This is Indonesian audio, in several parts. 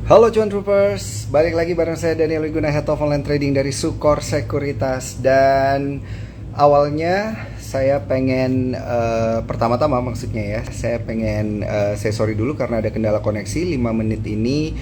Halo Cuan Troopers, balik lagi bareng saya Daniel Wiguna, Head of Online Trading dari Sukor Sekuritas. Dan awalnya saya pengen pertama-tama maksudnya ya, saya pengen saya sorry dulu karena ada kendala koneksi 5 menit ini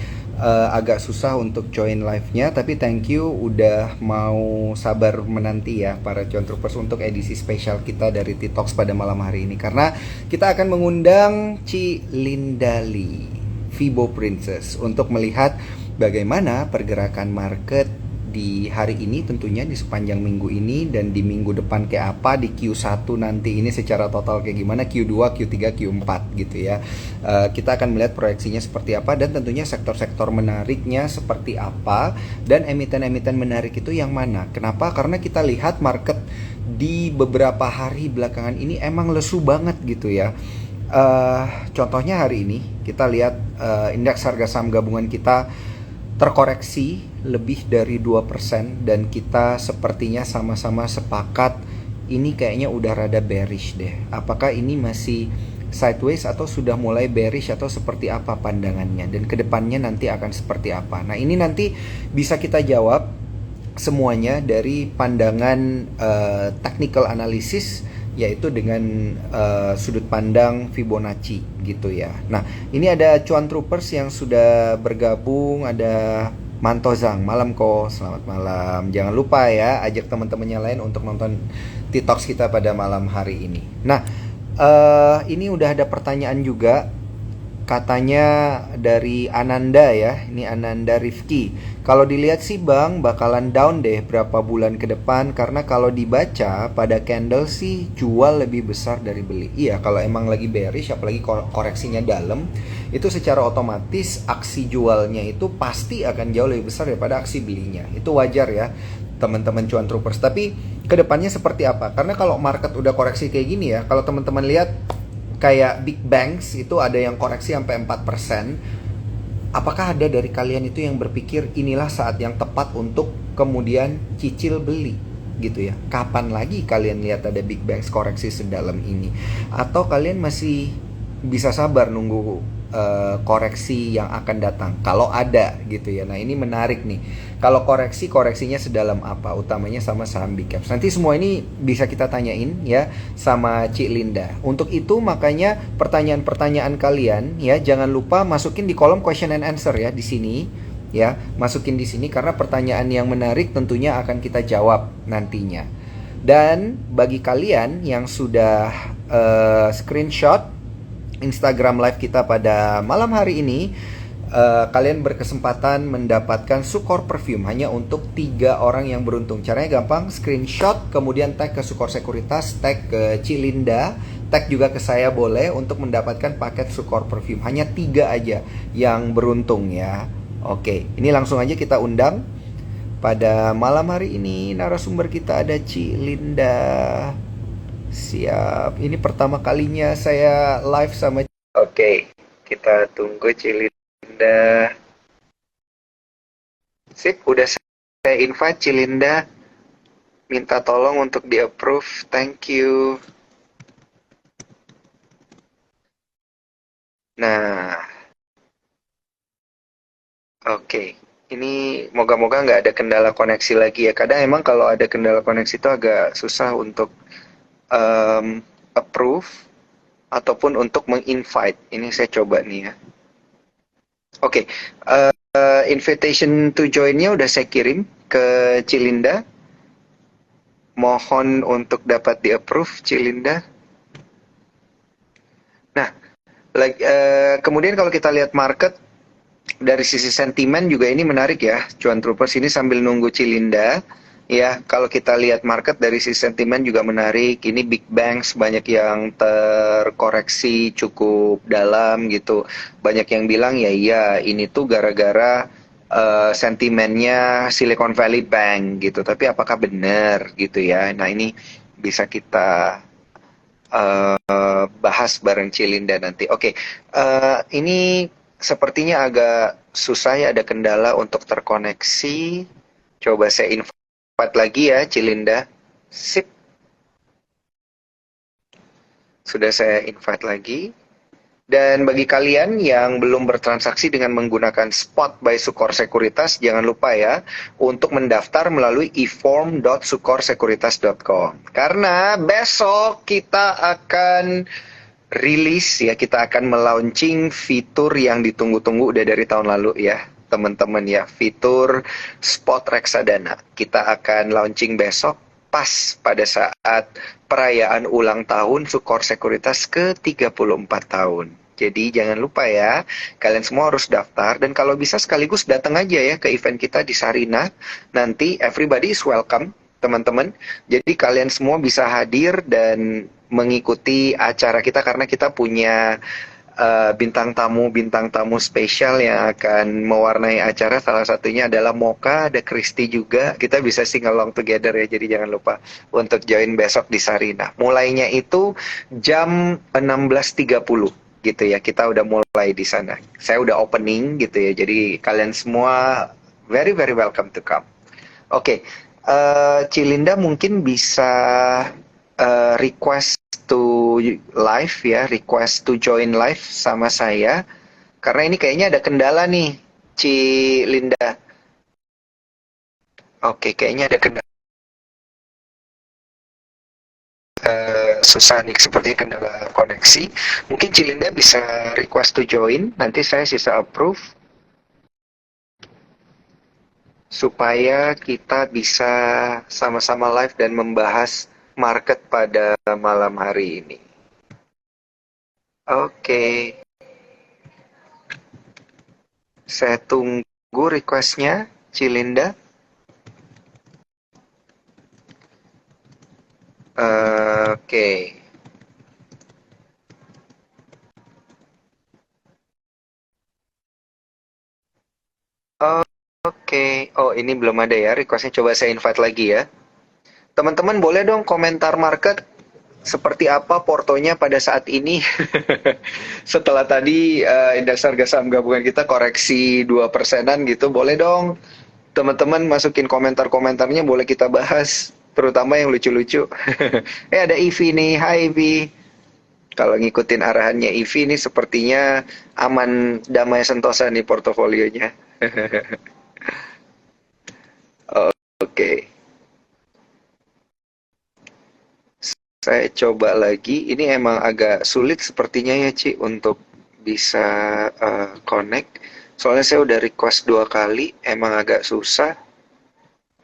agak susah untuk join live-nya. Tapi thank you udah mau sabar menanti ya para Cuan Troopers untuk edisi spesial kita dari T-Talks pada malam hari ini. Karena kita akan mengundang Ci Lindali, Fibo Princess, untuk melihat bagaimana pergerakan market di hari ini, tentunya di sepanjang minggu ini dan di minggu depan kayak apa, di Q1 nanti ini secara total kayak gimana, Q2, Q3, Q4 gitu ya. Kita akan melihat proyeksinya seperti apa dan tentunya sektor-sektor menariknya seperti apa dan emiten-emiten menarik itu yang mana. Kenapa? Karena kita lihat market di beberapa hari belakangan ini emang lesu banget gitu ya. Contohnya hari ini kita lihat indeks harga saham gabungan kita terkoreksi lebih dari 2% dan kita sepertinya sama-sama sepakat ini kayaknya udah rada bearish deh. Apakah ini masih sideways atau sudah mulai bearish atau seperti apa pandangannya dan kedepannya nanti akan seperti apa. Nah, ini nanti bisa kita jawab semuanya dari pandangan technical analysis, yaitu dengan sudut pandang Fibonacci gitu ya. Nah, ini ada Cuan Troopers yang sudah bergabung, ada Mantozang, malam kok, selamat malam. Jangan lupa ya, ajak teman-temannya lain untuk nonton TikToks kita pada malam hari ini. Nah, ini udah ada pertanyaan juga. Katanya dari Ananda ya, ini Ananda Rifki. Kalau dilihat sih bang, bakalan down deh berapa bulan ke depan. Karena kalau dibaca pada candle sih jual lebih besar dari beli. Iya, kalau emang lagi bearish, apalagi koreksinya dalam, itu secara otomatis aksi jualnya itu pasti akan jauh lebih besar daripada aksi belinya. Itu wajar ya teman-teman Cuan Troopers. Tapi kedepannya seperti apa? Karena kalau market udah koreksi kayak gini ya, kalau teman-teman lihat kayak big banks itu ada yang koreksi sampai 4%. Apakah ada dari kalian itu yang berpikir inilah saat yang tepat untuk kemudian cicil beli gitu ya? Kapan lagi kalian lihat ada big banks koreksi sedalam ini? Atau kalian masih bisa sabar nunggu koreksi yang akan datang kalau ada gitu ya. Nah, ini menarik nih. Kalau koreksinya sedalam apa, utamanya sama saham big caps. Nanti semua ini bisa kita tanyain ya sama Cik Linda. Untuk itu makanya pertanyaan-pertanyaan kalian ya jangan lupa masukin di kolom question and answer ya di sini ya. Masukin di sini karena pertanyaan yang menarik tentunya akan kita jawab nantinya. Dan bagi kalian yang sudah screenshot Instagram live kita pada malam hari ini, kalian berkesempatan mendapatkan Sukor Perfume hanya untuk 3 orang yang beruntung. Caranya gampang, screenshot kemudian tag ke Sukor Sekuritas, tag ke Cilinda, tag juga ke saya boleh untuk mendapatkan paket Sukor Perfume. Hanya 3 aja yang beruntung ya. Oke, ini langsung aja kita undang. Pada malam hari ini narasumber kita ada Cilinda. Siap, ini pertama kalinya saya live sama. Oke, kita tunggu Cilinda. Sip, udah saya invite Cilinda. Minta tolong untuk di-approve, thank you. Nah, oke. Ini moga-moga nggak ada kendala koneksi lagi ya. Kadang emang kalau ada kendala koneksi itu agak susah untuk approve ataupun untuk meng-invite. Ini saya coba nih ya. Oke, invitation to join-nya udah saya kirim ke Cilinda. Mohon untuk dapat di-approve Cilinda. Nah, kemudian kalau kita lihat market dari sisi sentimen juga ini menarik ya, Cuan Troopers. Ini sambil nunggu Cilinda. Ya, kalau kita lihat market dari sisi sentimen juga menarik. Ini big banks banyak yang terkoreksi cukup dalam gitu. Banyak yang bilang ya iya ini tuh gara-gara sentimennya Silicon Valley Bank gitu. Tapi apakah benar gitu ya? Nah, ini bisa kita bahas bareng Cilinda nanti. Oke, ini sepertinya agak susah ya, ada kendala untuk terkoneksi. Coba saya invite lagi ya Cilinda. Sip, sudah saya invite lagi. Dan bagi kalian yang belum bertransaksi dengan menggunakan Spot by Sukor Sekuritas, jangan lupa ya untuk mendaftar melalui eform.sukorsekuritas.com. Karena besok kita akan rilis ya, kita akan melaunching fitur yang ditunggu-tunggu udah dari tahun lalu ya, teman-teman ya, fitur Spot Reksadana. Kita akan launching besok pas pada saat perayaan ulang tahun Sukor Sekuritas ke-34 tahun. Jadi jangan lupa ya, kalian semua harus daftar dan kalau bisa sekaligus datang aja ya ke event kita di Sarina. Nanti everybody is welcome, teman-teman. Jadi kalian semua bisa hadir dan mengikuti acara kita karena kita punya bintang tamu spesial yang akan mewarnai acara. Salah satunya adalah Mocha, ada Christy juga. Kita bisa sing along together ya. Jadi jangan lupa untuk join besok di Sarina. Mulainya itu jam 16.30 gitu ya. Kita udah mulai di sana. Saya udah opening gitu ya. Jadi kalian semua very very welcome to come. Oke, Cilinda mungkin bisa request to live ya, request to join live sama saya. Karena ini kayaknya ada kendala nih, Cilinda. Oke, kayaknya ada kendala. Susah nih, seperti kendala koneksi. Mungkin Cilinda bisa request to join, nanti saya sisa approve. Supaya kita bisa sama-sama live dan membahas market pada malam hari ini. Oke. Saya tunggu requestnya, Cilinda. Oke. Oke. Oh, ini belum ada ya requestnya. Coba saya invite lagi ya. Teman-teman boleh dong komentar market seperti apa portonya pada saat ini. Setelah tadi indeks harga saham gabungan kita koreksi 2%-an gitu, boleh dong teman-teman masukin komentar-komentarnya, boleh kita bahas, terutama yang lucu-lucu. Ada Ivi nih, hai Ivi. Kalau ngikutin arahannya Ivi nih sepertinya aman, damai, sentosa nih portofolionya. Oke. Saya coba lagi, ini emang agak sulit sepertinya ya Ci untuk bisa connect. Soalnya saya udah request 2 kali, emang agak susah.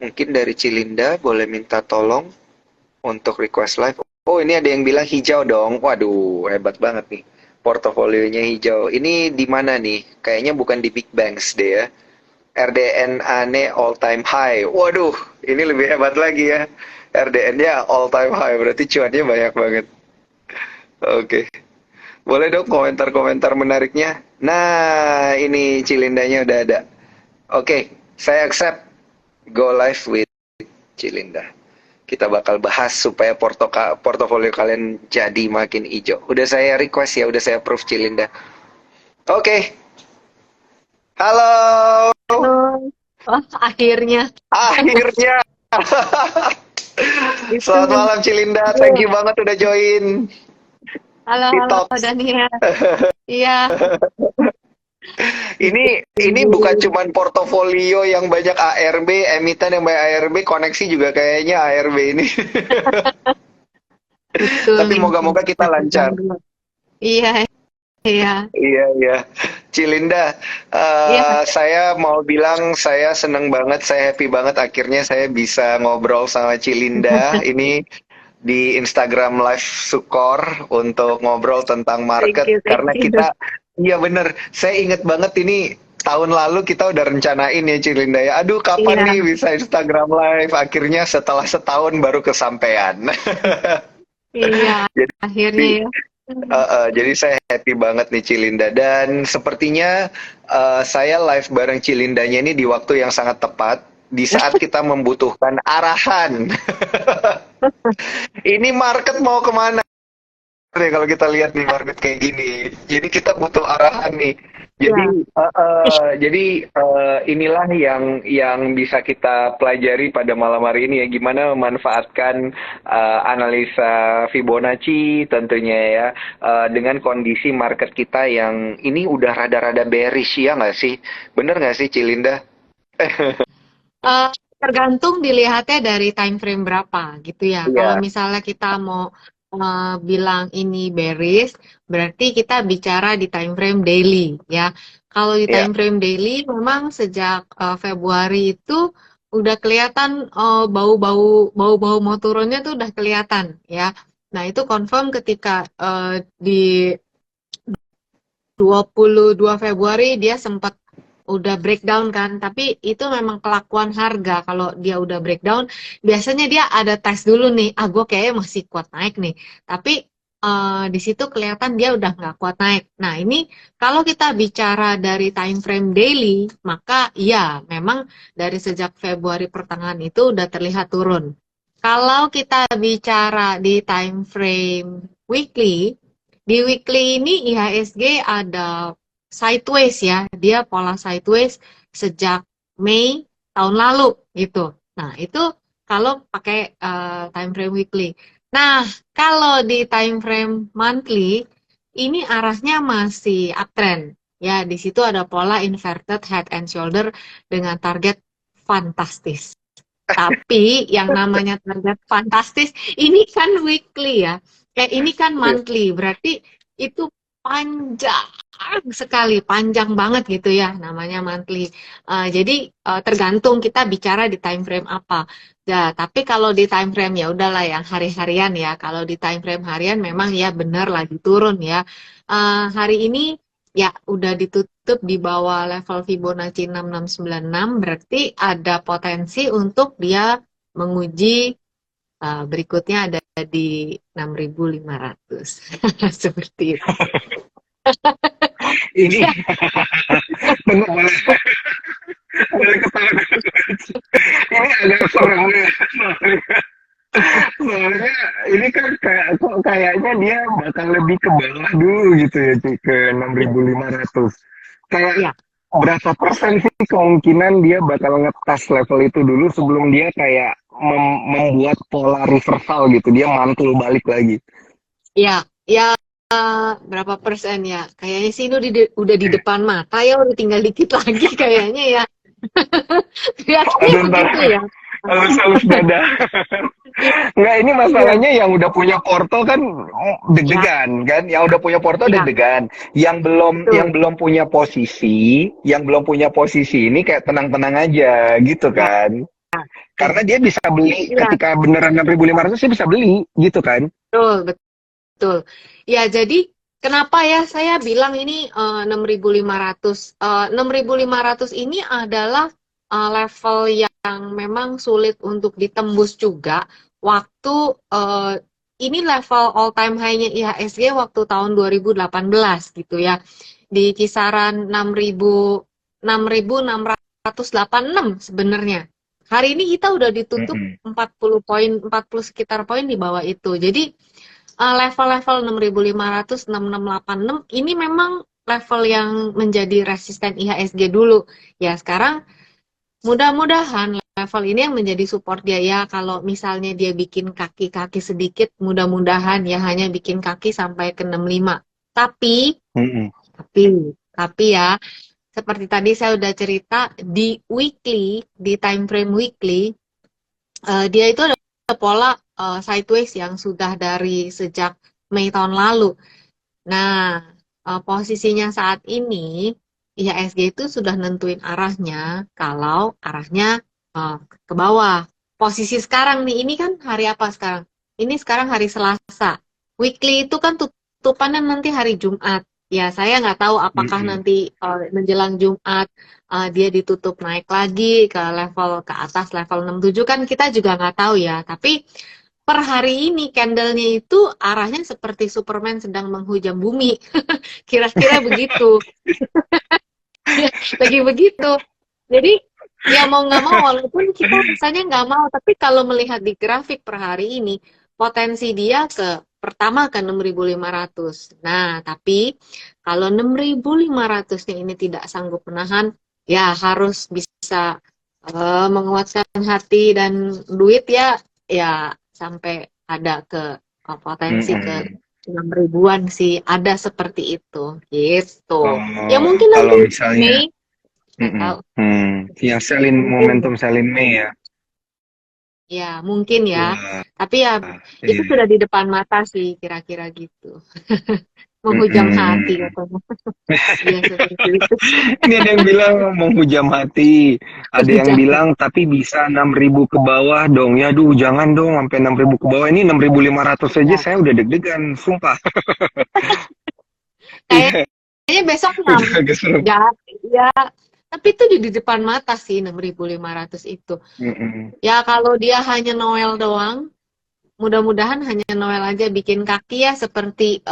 Mungkin dari Cilinda boleh minta tolong untuk request live. Oh, ini ada yang bilang hijau dong. Waduh, hebat banget nih. Portofolionya hijau. Ini di mana nih? Kayaknya bukan di Big Banks deh ya. RDN-ane all time high. Waduh, ini lebih hebat lagi ya. RDN-nya all time high, berarti cuannya banyak banget. Oke. Boleh dong komentar-komentar menariknya. Nah, ini Cilindanya udah ada. Oke, saya accept go live with Cilinda. Kita bakal bahas supaya portofolio kalian jadi makin hijau. Udah saya request ya, udah saya approve Cilinda. Oke. Halo. Halo. Oh, akhirnya. Akhirnya. Itu. Selamat malam Cilinda, thank you banget udah join Halo, halo Detox. Daniel. Iya, Ini bukan cuman portofolio yang banyak ARB, emiten yang banyak ARB, koneksi juga kayaknya ARB ini. betul Tapi nih. moga-moga kita lancar. Iya, iya, Iya, iya. Cilinda, iya. saya mau bilang saya seneng banget, saya happy banget akhirnya saya bisa ngobrol sama Cilinda ini di Instagram Live Sukor untuk ngobrol tentang Thank market you, thank karena you. kita, iya bener, saya inget banget ini tahun lalu kita udah rencanain ya Cilinda ya, aduh kapan Iya, nih bisa Instagram Live, akhirnya setelah setahun baru kesampaian. iya. Jadi Akhirnya ya. jadi saya happy banget nih Cilinda dan sepertinya saya live bareng Cilindanya ini di waktu yang sangat tepat di saat kita membutuhkan arahan. Ini market mau kemana nih kalau kita lihat nih market kayak gini. Jadi kita butuh arahan nih. Iya. Jadi inilah yang bisa kita pelajari pada malam hari ini ya, gimana memanfaatkan analisa Fibonacci tentunya ya, dengan kondisi market kita yang ini udah rada-rada bearish ya nggak sih? Bener nggak sih Cilinda? Eh, Tergantung dilihatnya dari time frame berapa gitu ya. Kalau Iya, misalnya kita mau bilang ini bearish, berarti kita bicara di time frame daily ya. Kalau di iya. time frame daily memang sejak Februari itu udah kelihatan bau-bau mau turunnya tuh udah kelihatan ya. Nah, itu confirm ketika di 22 Februari dia sempat udah breakdown kan, tapi itu memang kelakuan harga. Kalau dia udah breakdown, biasanya dia ada tes dulu nih, gue kayaknya masih kuat naik nih, tapi di situ kelihatan dia udah nggak kuat naik. Nah, ini kalau kita bicara dari time frame daily, maka iya memang dari sejak Februari pertengahan itu udah terlihat turun. Kalau kita bicara di time frame weekly, di weekly ini IHSG ada sideways ya, dia pola sideways sejak Mei tahun lalu gitu. Nah, itu kalau pakai time frame weekly. Nah, kalau di time frame monthly, ini arahnya masih uptrend. Ya, di situ ada pola inverted head and shoulder dengan target fantastis. Tapi yang namanya target fantastis ini kan weekly ya. Kayak ini kan monthly, berarti itu panjang sekali, panjang banget gitu ya namanya monthly. Jadi tergantung kita bicara di time frame apa. Ya, tapi kalau di time frame ya udahlah yang hari-harian ya. Kalau di time frame harian memang ya benar lagi turun ya. Hari ini ya udah ditutup di bawah level Fibonacci 6696, berarti ada potensi untuk dia menguji berikutnya ada di 6.500. Seperti itu. Ini bener boleh boleh ketawa. Ini agak serem ya. Soalnya ini kan kayak kok kayaknya dia bakal lebih ke bawah dulu gitu ya Ci, ke 6.500. Kayak Ya, berapa persen sih kemungkinan dia bakal ngetas level itu dulu sebelum dia kayak membuat pola reversal gitu, dia mantul balik lagi. ya, berapa persen ya? Kayaknya sih itu udah di depan mata ya, udah tinggal dikit lagi kayaknya ya. Kelihatannya Aduh ntar begitu ya. halus-halus dada. Nggak, ini Iya, masalahnya yang udah punya Porto kan iya, deg-degan kan, yang udah punya Porto iya, deg-degan, yang betul. belum punya posisi, yang belum punya posisi ini kayak tenang-tenang aja gitu Ya, kan. ya, Karena dia bisa beli iya, ketika beneran 6.500 dia bisa beli gitu kan. betul, betul. Ya, jadi kenapa ya saya bilang ini 6.500? 6.500 ini adalah level yang memang sulit untuk ditembus juga waktu ini level all time high-nya IHSG waktu tahun 2018 gitu ya. Di kisaran 6.686 sebenarnya. Hari ini kita udah ditutup Mm-mm. 40 poin, 40 sekitar poin di bawah itu. Jadi level-level 6.500, 6.686 ini memang level yang menjadi resisten IHSG dulu. Ya, sekarang mudah-mudahan level ini yang menjadi support dia ya. Kalau misalnya dia bikin kaki-kaki sedikit, mudah-mudahan ya hanya bikin kaki sampai ke 65. Tapi, Mm-mm. tapi ya, seperti tadi saya udah cerita di weekly, di time frame weekly, dia itu ada pola sideways yang sudah dari sejak Mei tahun lalu. Nah, posisinya saat ini IHSG itu sudah nentuin arahnya kalau arahnya ke bawah. Posisi sekarang nih, ini kan hari apa sekarang? Ini sekarang hari Selasa. Weekly itu kan tutupannya nanti hari Jumat. Ya, saya nggak tahu apakah Mm-mm. nanti menjelang Jumat dia ditutup naik lagi ke level ke atas level 67 kan kita juga nggak tahu ya. Tapi per hari ini candlenya itu arahnya seperti Superman sedang menghujam bumi. Kira-kira begitu. Ya, lagi begitu. Jadi ya mau nggak mau walaupun kita rasanya nggak mau, tapi kalau melihat di grafik per hari ini potensi dia ke pertama ke 6.500. Nah, tapi kalau 6.500-nya ini tidak sanggup menahan, ya harus bisa menguatkan hati dan duit ya sampai ada ke potensi ke Mm-mm. 6 ribuan sih, ada seperti itu gitu. Ya Oh, mungkin kalau nanti misalnya, Mei nggak mm-mm. tahu, Ya selin mungkin momentum selin Mei ya. ya mungkin ya, Wah, tapi ya itu iya. sudah di depan mata sih kira-kira gitu. Menghujam hati Mm-mm. katanya. Iya seperti itu. Ini ada yang bilang menghujam hati, ada yang Menghujam hati. bilang tapi bisa 6.000 ke bawah dong. Ya, duh, jangan dong sampai 6.000 ke bawah. Ini 6.500 aja Ya. saya udah deg-degan, sumpah. Iya, Kayaknya besok udah agak serem. nggak ya, tapi itu di depan mata sih 6.500 itu. Mm-mm. Ya kalau dia hanya Noel doang, mudah-mudahan hanya Noel aja bikin kaki ya seperti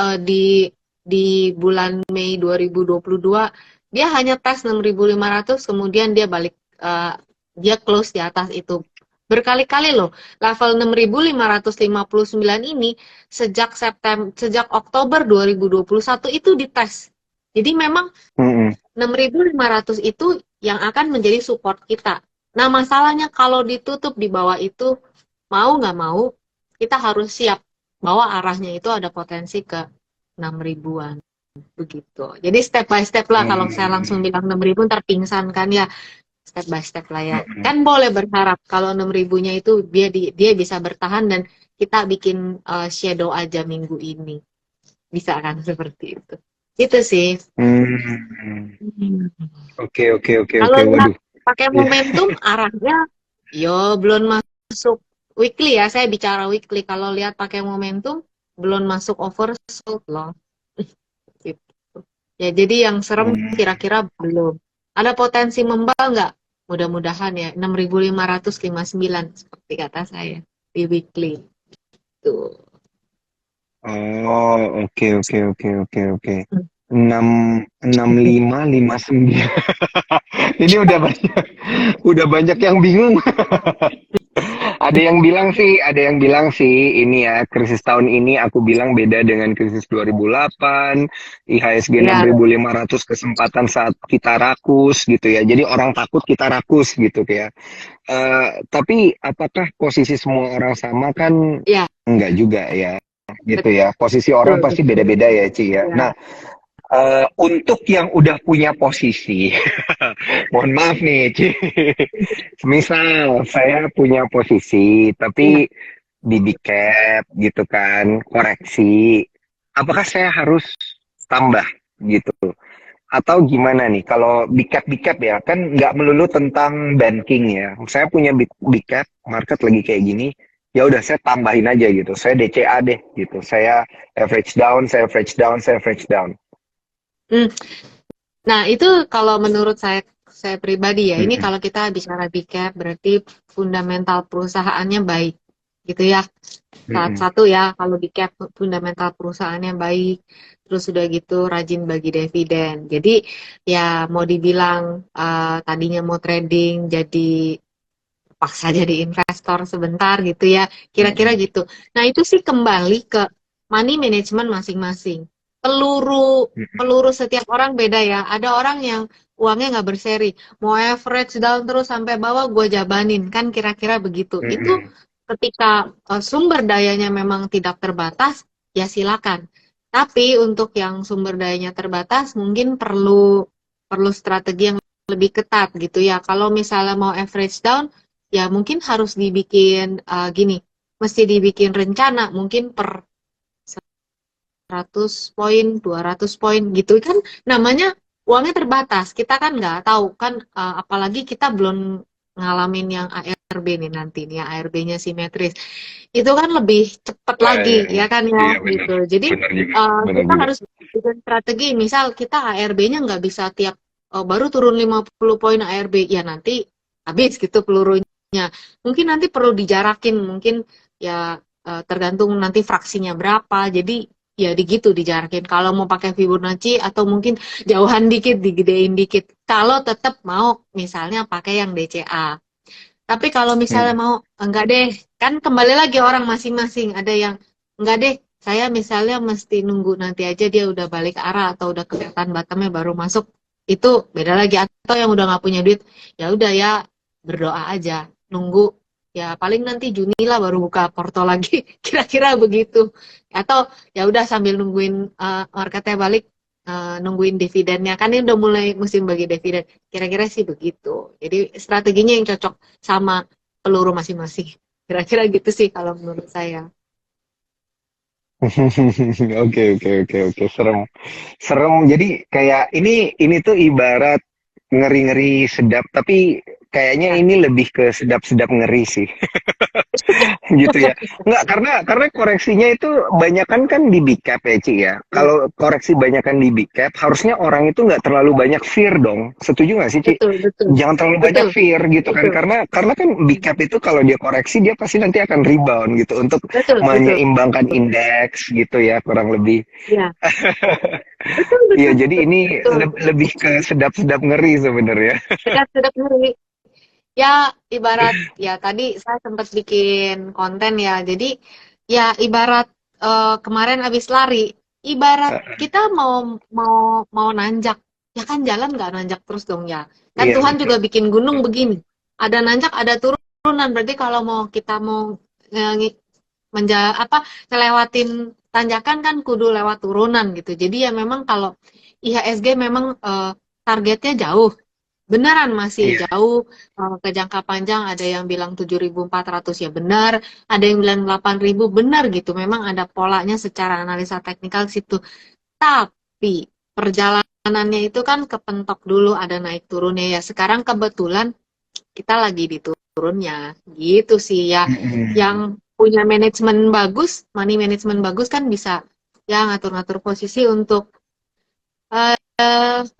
di bulan Mei 2022 dia hanya tes 6.500 kemudian dia balik dia close di atas itu. Berkali-kali loh. Level 6.559 ini sejak Oktober 2021 itu dites. Jadi memang Mm-mm. 6.500 itu yang akan menjadi support kita. Nah, masalahnya kalau ditutup di bawah itu, mau nggak mau, kita harus siap bahwa arahnya itu ada potensi ke 6 ribuan. Begitu. Jadi step by step lah, kalau saya langsung Mm-mm. bilang 6 ribu, ntar pingsan kan ya. Step by step lah ya. Mm-mm. Kan boleh berharap kalau 6 ribunya itu dia bisa bertahan dan kita bikin shadow aja minggu ini. Bisa kan seperti itu. Itu sih. Hmm. Hmm. Oke, oke, oke, Kalau oke. lihat Waduh. pakai Iya. momentum arahnya, belum masuk weekly ya. Saya bicara weekly. Kalau lihat pakai momentum belum masuk oversold loh. Gitu. Ya jadi yang serem Hmm. kira-kira belum. Ada potensi membal nggak? Mudah-mudahan ya 6.559 seperti kata saya di weekly. Tuh. Oh, oke, oke, oke, oke, oke. 6559. Ini udah banyak yang bingung. Ada yang bilang sih ini ya, krisis tahun ini aku bilang beda dengan krisis 2008, IHSG Ya, 6.500 kesempatan saat kita rakus gitu ya. Jadi orang takut kita rakus gitu ya. Tapi apakah posisi semua orang sama kan ya, enggak juga ya gitu ya. Posisi orang betul, pasti betul. beda-beda ya, Ci ya. Nah, Ya, untuk yang udah punya posisi, mohon maaf nih, Ci. Misal saya punya posisi, ya. tapi di big cap gitu kan, koreksi. Apakah saya harus tambah gitu? Atau gimana nih? Kalau big cap ya, kan nggak melulu tentang banking ya. Saya punya big cap, market lagi kayak gini, ya udah saya tambahin aja gitu. Saya DCA deh gitu. Saya average down, saya average down, saya average down. Hmm. Nah, itu kalau menurut saya pribadi ya, ini Mm-mm. kalau kita bicara big cap berarti fundamental perusahaannya baik, gitu ya. Saat Mm-mm. satu ya, kalau big cap fundamental perusahaannya baik, terus udah gitu rajin bagi dividen. Jadi ya mau dibilang tadinya mau trading jadi paksa jadi investor sebentar gitu ya, kira-kira Mm-mm. gitu. Nah, itu sih kembali ke money management masing-masing. Peluru Mm-mm. peluru setiap orang beda ya. Ada orang yang uangnya nggak berseri, mau average down terus sampai bawah gue jabanin, kan kira-kira begitu. Itu Mm-mm. ketika sumber dayanya memang tidak terbatas, ya silakan. Tapi untuk yang sumber dayanya terbatas, mungkin perlu perlu strategi yang lebih ketat gitu ya. Kalau misalnya mau average down, ya mungkin harus dibikin gini, mesti dibikin rencana mungkin per 100 poin, 200 poin gitu kan, namanya uangnya terbatas. Kita kan nggak tahu kan, apalagi kita belum ngalamin yang ARB nih nanti nih, ARB-nya simetris. Itu kan lebih cepat Ya, lagi ya, ya. ya kan ya Iya benar, gitu. Jadi benar juga, benar kita juga. harus bikin strategi, misal kita ARB-nya nggak bisa tiap baru turun 50 poin ARB, ya nanti habis gitu pelurunya. Mungkin nanti perlu dijarakin, mungkin ya tergantung nanti fraksinya berapa. Jadi ya gitu dijarakin. Kalau mau pakai Fibonacci atau mungkin jauhan dikit, digedein dikit. Kalau tetap mau misalnya pakai yang DCA. Tapi kalau misalnya Mm. mau enggak deh, kan kembali lagi orang masing-masing. Ada yang enggak deh, saya misalnya mesti nunggu nanti aja dia udah balik arah atau udah kelihatan bottomnya baru masuk. itu beda lagi. Atau yang udah nggak punya duit, ya udah ya berdoa aja, nunggu ya paling nanti Juni lah baru buka porto lagi, kira-kira begitu. Atau ya udah sambil nungguin marketnya balik, nungguin dividennya, kan ini udah mulai musim bagi dividen. Kira-kira sih begitu. Jadi strateginya yang cocok sama peluru masing-masing. Kira-kira gitu sih kalau menurut saya. Oke, oke, oke, oke, serem. Serem. Jadi kayak ini tuh ibarat ngeri-ngeri sedap, tapi kayaknya Ya. ini lebih ke sedap-sedap ngeri sih. Gitu ya. Enggak, karena koreksinya itu banyakan kan di big cap ya, Ci ya. Ya, Kalau koreksi banyakan di big cap, harusnya orang itu nggak terlalu banyak fear dong. Setuju nggak sih, Ci? betul, betul, Jangan terlalu banyak betul, fear gitu kan. betul, Karena kan big cap itu kalau dia koreksi dia pasti nanti akan rebound gitu untuk betul, betul, menyeimbangkan betul. indeks gitu ya, kurang lebih. Ya, betul, Iya, betul, jadi betul, ini betul. lebih ke sedap-sedap ngeri sebenarnya. Sedap-sedap ngeri. Ya, ibarat ya tadi saya sempat bikin konten ya. Jadi ya ibarat kemarin habis lari, ibarat kita mau mau mau nanjak, ya kan jalan nggak nanjak terus dong ya. Kan Iya, Tuhan betul. juga bikin gunung begini. Ada nanjak, ada turunan. Berarti kalau mau kita mau apa ngelewatin tanjakan kan kudu lewat turunan gitu. Jadi ya memang kalau IHSG memang targetnya jauh. Beneran masih Iya. jauh ke jangka panjang, ada yang bilang 7.400 ya benar, ada yang bilang 8.000 benar gitu. Memang ada polanya secara analisa teknikal di situ. Tapi perjalanannya itu kan kepentok dulu ada naik turunnya ya. Sekarang kebetulan kita lagi di turunnya. Gitu sih ya. Yang Mm-mm. punya manajemen bagus, money management bagus kan bisa ya ngatur-ngatur posisi untuk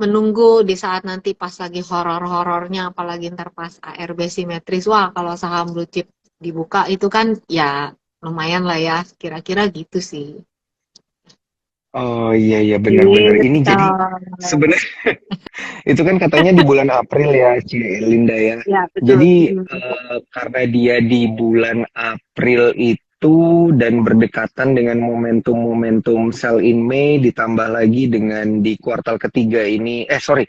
menunggu di saat nanti pas lagi horor-horornya, apalagi ntar pas ARB simetris, wah kalau saham blue chip dibuka itu kan ya lumayan lah ya, kira-kira gitu sih. Oh iya iya benar-benar ini Gitu. jadi sebenarnya itu kan katanya di bulan April ya, Ci Linda ya. Ya, betul. Jadi karena dia di bulan April itu dan berdekatan dengan momentum-momentum sell in May ditambah lagi dengan di kuartal ketiga ini, sorry,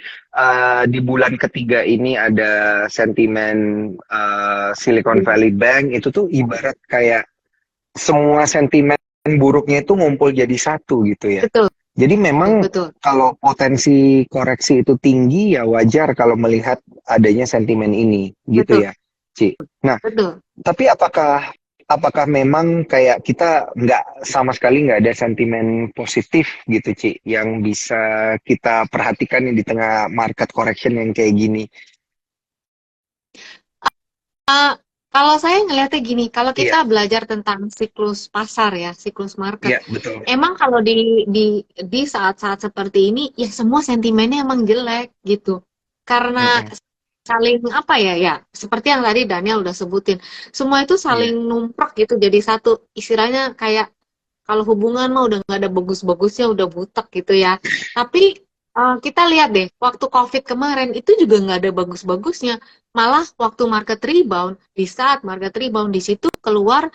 di bulan ketiga ini ada sentimen Silicon Valley Bank itu tuh ibarat kayak semua sentimen buruknya itu ngumpul jadi satu gitu ya. Betul, Jadi memang betul, kalau potensi koreksi itu tinggi ya wajar kalau melihat adanya sentimen ini gitu betul, ya, Ci. Nah, betul. tapi apakah memang kayak kita nggak sama sekali nggak ada sentimen positif gitu, Ci, yang bisa kita perhatikan di tengah market correction yang kayak gini? Uh, Kalau saya ngelihatnya gini, kalau Iya, kita belajar tentang siklus pasar ya, siklus market, iya betul. emang kalau di saat-saat seperti ini, ya semua sentimennya emang jelek gitu. Karena Mm-mm. saling apa ya, ya seperti yang tadi Daniel udah sebutin, semua itu Iya, saling numprok gitu, jadi satu. Istilahnya kayak kalau hubungan mah udah nggak ada bagus-bagusnya, udah butek gitu ya. Tapi kita lihat deh, waktu COVID kemarin itu juga nggak ada bagus-bagusnya. Malah waktu market rebound, di saat market rebound di situ keluar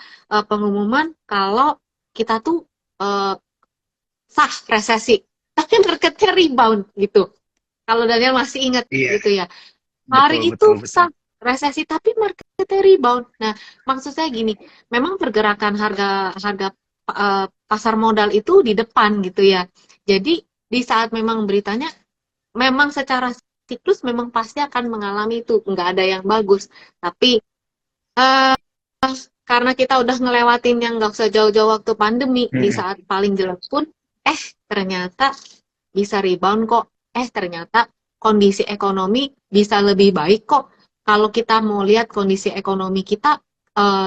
pengumuman kalau kita tuh uh, sah resesi. Tapi marketnya rebound gitu. Kalau Daniel masih ingat iya, gitu ya. betul Hari betul itu betul. sah resesi tapi marketnya rebound. Nah, maksud saya gini, memang pergerakan harga harga pasar modal itu di depan gitu ya. Jadi di saat memang beritanya memang secara siklus memang pasti akan mengalami itu, nggak ada yang bagus. Tapi eh, karena kita udah ngelewatin yang nggak usah jauh-jauh waktu pandemi, di Mm-mm. saat paling jelek pun, ternyata bisa rebound kok. Ternyata kondisi ekonomi bisa lebih baik kok. Kalau kita mau lihat kondisi ekonomi kita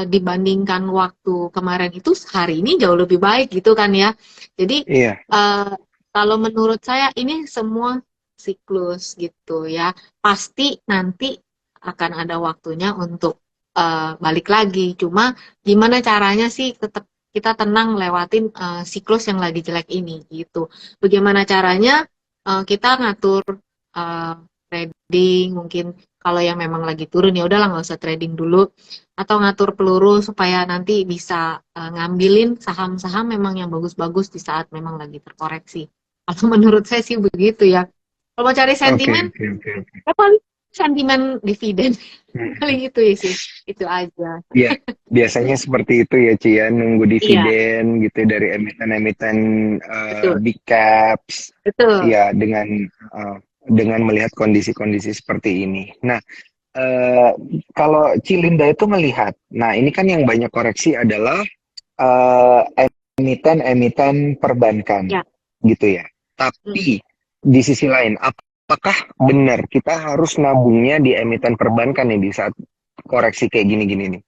dibandingkan waktu kemarin itu hari ini jauh lebih baik gitu kan ya. Jadi Iya, eh, kalau menurut saya ini semua siklus gitu ya. Pasti nanti akan ada waktunya untuk balik lagi. Cuma gimana caranya sih tetap kita tenang lewatin siklus yang lagi jelek ini gitu. Bagaimana caranya kita ngatur uh, trading mungkin kalau yang memang lagi turun ya udahlah nggak usah trading dulu atau ngatur peluru supaya nanti bisa ngambilin saham-saham memang yang bagus-bagus di saat memang lagi terkoreksi. Kalau menurut saya sih begitu ya. Kalau mau cari Oke, sentimen, oke, oke, oke. ya paling sentimen dividen. Hmm. Paling itu ya sih. Itu aja. Iya, biasanya seperti itu ya Ci ya, nunggu Iya, dividen gitu dari emiten-emiten betul. big caps, Betul. ya dengan melihat kondisi-kondisi seperti ini. Nah, eh, kalau Cilinda itu melihat, nah ini kan yang banyak koreksi adalah eh, emiten-emiten perbankan, Ya. gitu ya. Mm. Tapi di sisi lain, apakah benar kita harus nabungnya di emiten perbankan nih di saat koreksi kayak gini-gini nih?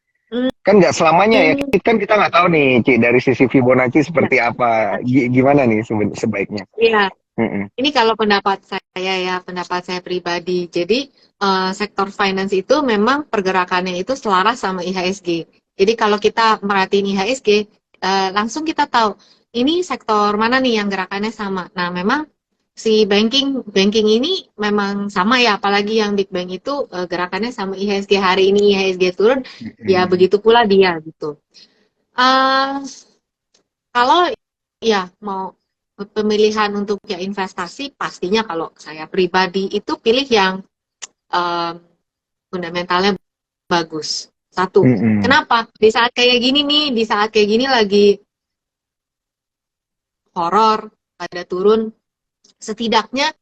Kan nggak selamanya ya, Mm. kan kita nggak tahu nih, Ci, dari sisi Fibonacci Ya. seperti apa, gimana nih sebaiknya? Iya. Mm-mm. Ini kalau pendapat saya ya, pendapat saya pribadi. Jadi sektor finance itu memang pergerakannya itu selaras sama IHSG. Jadi kalau kita merhatiin IHSG, langsung kita tahu ini sektor mana nih yang gerakannya sama. Nah, memang si banking ini memang sama ya, apalagi yang big bank itu gerakannya sama IHSG. Hari ini IHSG turun, ya Mm-mm. begitu pula dia gitu. Eh, Kalau ya mau pemilihan untuk ya investasi, pastinya kalau saya pribadi itu pilih yang em, fundamentalnya bagus. Satu, Mm-mm. kenapa? Di saat kayak gini nih, di saat kayak gini lagi horor, pada turun, setidaknya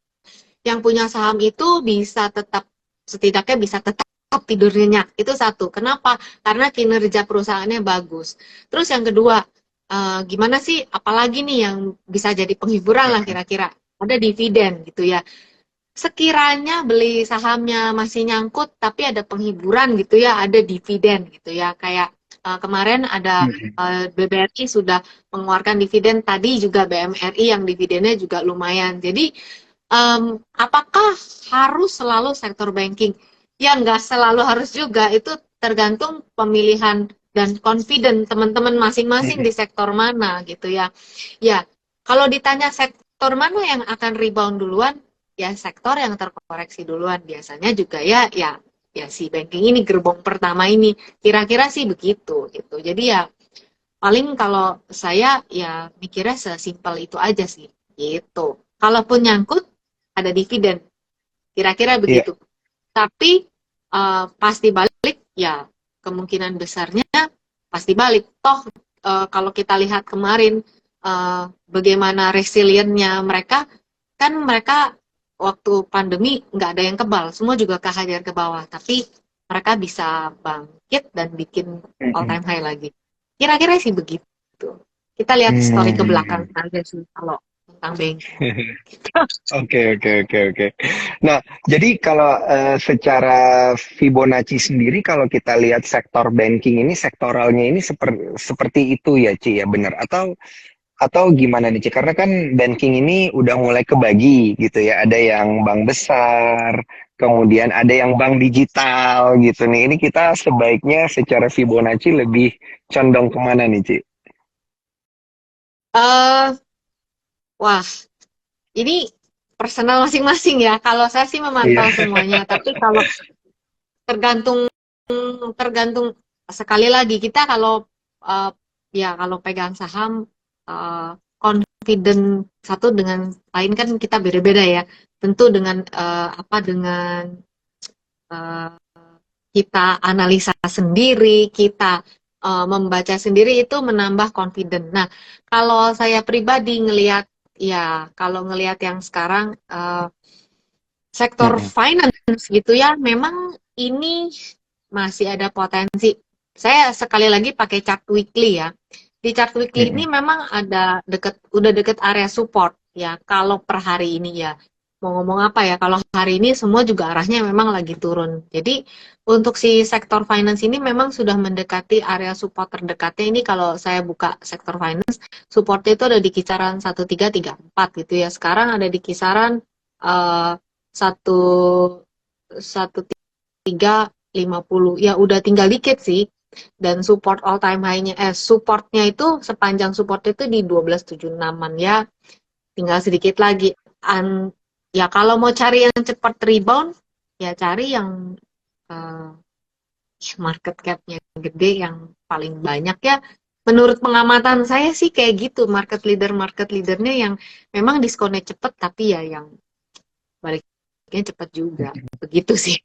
yang punya saham itu bisa tetap, setidaknya bisa tetap tidur nyenyak. Itu satu. Kenapa? Karena kinerja perusahaannya bagus. Terus yang kedua, gimana sih? Apalagi nih yang bisa jadi penghiburan lah kira-kira. Ada dividen gitu ya. Sekiranya beli sahamnya masih nyangkut, tapi ada penghiburan gitu ya, ada dividen gitu ya. Kayak kemarin ada Mm-mm. BBRI sudah mengeluarkan dividen, tadi juga BMRI yang dividennya juga lumayan. Jadi apakah harus selalu sektor banking? Ya, nggak selalu harus juga. Itu tergantung pemilihan dan confident teman-teman masing-masing di Mm-mm. sektor mana gitu ya. Ya, kalau ditanya sektor mana yang akan rebound duluan, ya sektor yang terkoreksi duluan. Biasanya juga ya si banking ini gerbong pertama ini. Kira-kira sih begitu gitu. Jadi ya paling kalau saya ya mikirnya sesimpel itu aja sih gitu. Kalaupun nyangkut ada dividen, kira-kira Iya. begitu. Tapi pasti balik ya, kemungkinan besarnya pasti balik. Toh kalau kita lihat kemarin bagaimana resiliennya mereka, kan mereka waktu pandemi nggak ada yang kebal, semua juga kehajar ke bawah, tapi mereka bisa bangkit dan bikin all Mm-mm. time high lagi. Kira-kira sih begitu. Kita lihat story ke belakang Hmm. aja sih kalau tentang banking. Oke, oke, oke, oke. Nah, jadi kalau secara Fibonacci sendiri, kalau kita lihat sektor banking ini, sektoralnya ini seperti itu ya, Ci, ya benar? Atau gimana nih, Ci? Karena kan banking ini udah mulai kebagi gitu ya. Ada yang bank besar, kemudian ada yang bank digital gitu nih. Ini kita sebaiknya secara Fibonacci lebih condong kemana nih, Ci? eh Wah, ini personal masing-masing ya. Kalau saya sih Iya. memantau semuanya, tapi kalau tergantung tergantung sekali lagi kita kalau uh, ya kalau pegang saham confident satu dengan lain kan kita beda-beda ya. Tentu dengan apa dengan uh, kita analisa sendiri, kita membaca sendiri itu menambah confident. Nah, kalau saya pribadi ngelihat ya kalau ngelihat yang sekarang sektor Mm-mm. finance gitu ya, memang ini masih ada potensi. Saya sekali lagi pakai chart weekly ya. Di chart weekly ini Mm-mm. memang ada udah deket area support ya. Kalau per hari ini ya, mau ngomong apa ya? Kalau hari ini semua juga arahnya memang lagi turun. Jadi untuk si sektor finance ini memang sudah mendekati area support terdekatnya. Ini kalau saya buka sektor finance, supportnya itu ada di kisaran 1334 gitu ya. Sekarang ada di kisaran eh, satu satu tiga lima puluh ya udah tinggal dikit sih, dan support all time high-nya supportnya itu sepanjang support itu di 1276-an ya, tinggal sedikit lagi. An Ya kalau mau cari yang cepat rebound ya cari yang eh, market cap-nya gede, yang paling banyak ya. Menurut pengamatan saya sih kayak gitu, market leadernya yang memang diskonnya cepet tapi ya yang baliknya cepat juga. Begitu sih.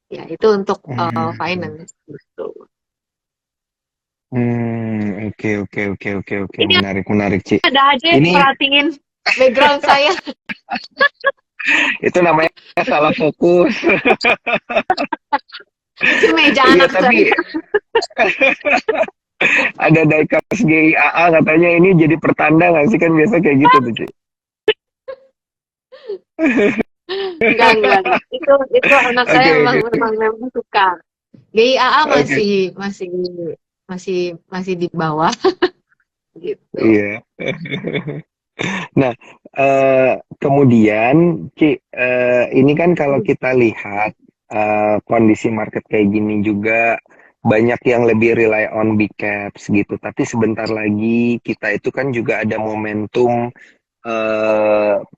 Ya, itu untuk Hmm, finance. Gitu. oke, oke, oke, oke, oke, Ini menarik, menarik, Ci. ada aja yang Ini perhatiin background saya. itu namanya salah fokus. Itu meja Iya, anak tapi saya. ada diecast GIAA katanya ini jadi pertanda nggak sih kan biasa kayak gitu tuh, Ci. Enggak. Itu anak saya Oke, oke, memang suka. GIAA oke. masih di bawah gitu. Iya. Nah, kemudian, Ci, ini kan kalau kita lihat kondisi market kayak gini juga banyak yang lebih rely on big caps gitu. Tapi sebentar lagi kita itu kan juga ada momentum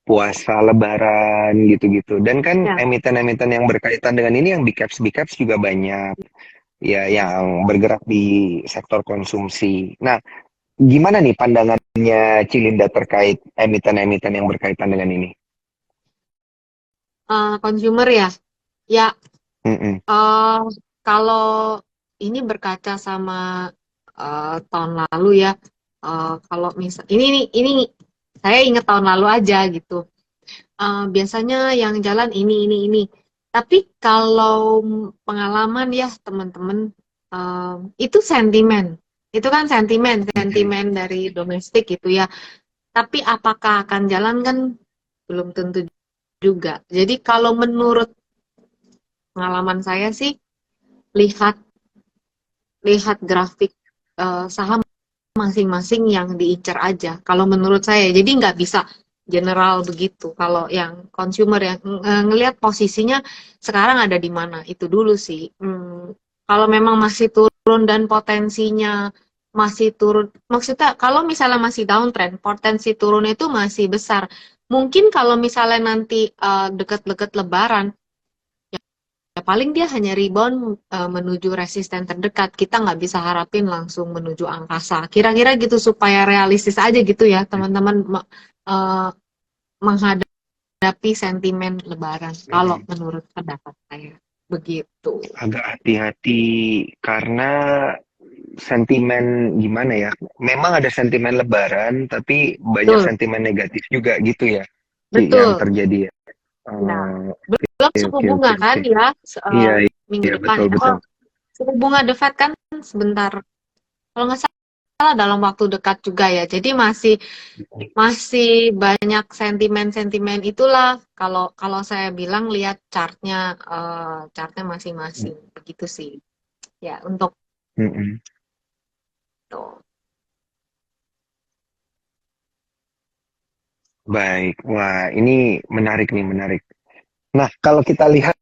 puasa Lebaran gitu-gitu. Dan kan Ya. emiten-emiten yang berkaitan dengan ini yang big caps juga banyak ya yang bergerak di sektor konsumsi. Nah, gimana nih pandangannya Cilinda terkait emiten-emiten yang berkaitan dengan ini? Consumer ya. Ya, Mm-mm. eh, kalau ini berkaca sama tahun lalu ya. Kalau misal ini saya ingat tahun lalu aja gitu. Biasanya yang jalan ini. Tapi kalau pengalaman ya teman-teman, itu sentimen. Itu kan Mm-mm. sentimen dari domestik gitu ya. Tapi apakah akan jalan kan belum tentu juga. Jadi kalau menurut pengalaman saya sih, lihat lihat grafik saham masing-masing yang diincar aja. Kalau menurut saya, jadi nggak bisa general begitu. Kalau yang consumer yang ngelihat posisinya sekarang ada di mana, itu dulu sih. Kalau memang masih turun dan potensinya masih turun, maksudnya kalau misalnya masih downtrend, potensi turun itu masih besar. Mungkin kalau misalnya nanti deket-deket Lebaran, ya paling dia hanya rebound menuju resisten terdekat. Kita nggak bisa harapin langsung menuju angkasa. Kira-kira gitu supaya realistis aja gitu ya teman-teman eh, menghadapi sentimen Lebaran. Kalau Mm-mm. menurut pendapat saya begitu. Agak hati-hati karena sentimen gimana ya? Memang ada sentimen Lebaran, tapi banyak Betul, sentimen negatif juga gitu ya, Ci, yang betul. terjadi ya. Ya, Oh, belum oke, suku oke, bunga oke, kan oke. ya Iya, minggu iya, depan. betul, Oh, betul. suku bunga The Fed kan sebentar. Kalau nggak salah dalam waktu dekat juga ya. Jadi masih masih banyak sentimen-sentimen itulah kalau kalau saya bilang lihat chartnya masing-masing begitu sih ya untuk Mm-mm. itu. Baik, wah ini menarik nih, menarik. Nah, kalau kita lihat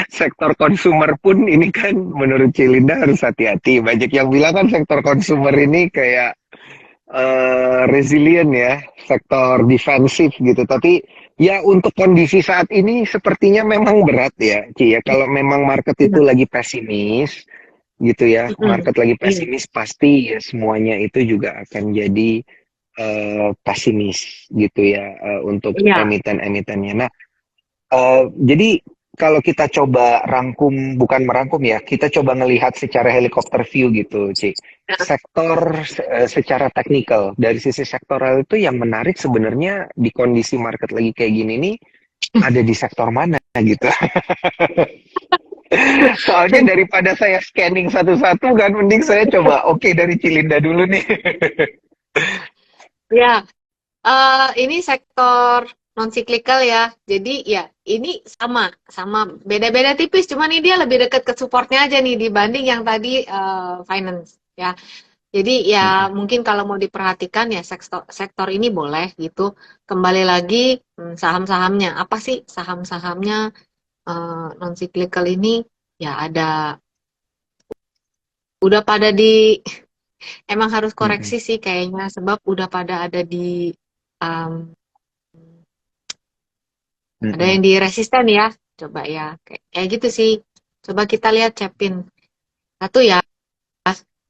sektor konsumer pun ini kan menurut Cilinda harus hati-hati. Banyak yang bilang kan sektor konsumer ini kayak resilient ya, sektor defensif gitu. Tapi ya untuk kondisi saat ini sepertinya memang berat ya, Ci ya. Kalau memang market itu Iya. lagi pesimis gitu ya, Mm-mm. market lagi Iya. pesimis pasti ya semuanya itu juga akan jadi pesimis gitu ya untuk Iya. emiten-emitennya. Nah, jadi kalau kita coba rangkum, bukan merangkum ya, kita coba ngelihat secara helikopter view gitu, Ci. Sektor secara teknikal, dari sisi sektoral itu yang menarik sebenarnya di kondisi market lagi kayak gini nih, ada di sektor mana gitu. Soalnya daripada saya scanning satu-satu kan, mending saya coba, oke dari Cilinda dulu nih. Ya, ini sektor non cyclical ya. Jadi ya ini sama beda-beda tipis. Cuman ini dia lebih dekat ke supportnya aja nih dibanding yang tadi finance ya. Jadi ya mungkin kalau mau diperhatikan ya sektor ini boleh gitu. Kembali lagi saham-sahamnya. Apa sih saham-sahamnya non cyclical ini? Ya ada udah pada di emang harus koreksi sih kayaknya sebab udah pada ada di um, ada yang di resisten ya. Coba ya kayak gitu sih. Coba kita lihat Cepin. Satu ya.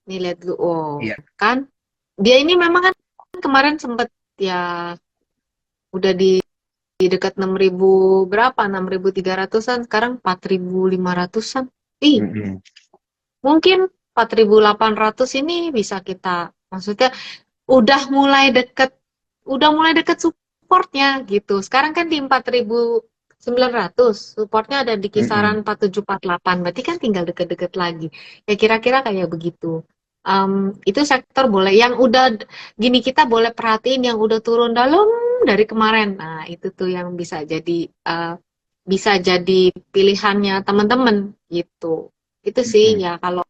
Nih lihat dulu. Oh, Iya. kan dia ini memang kan kemarin sempet ya udah di dekat 6.000 berapa? 6.300-an, sekarang 4.500-an. Ih, Mm-mm. mungkin 4.800 ini bisa kita, maksudnya udah mulai deket supportnya gitu. Sekarang kan di 4.900, supportnya ada di Mm-mm. kisaran 4748, berarti kan tinggal deket-deket lagi. Ya kira-kira kayak begitu. Itu sektor boleh, yang udah gini kita boleh perhatiin yang udah turun dalam dari kemarin. Nah, itu tuh yang bisa jadi pilihannya teman-teman gitu. Itu sih Mm-mm. ya kalau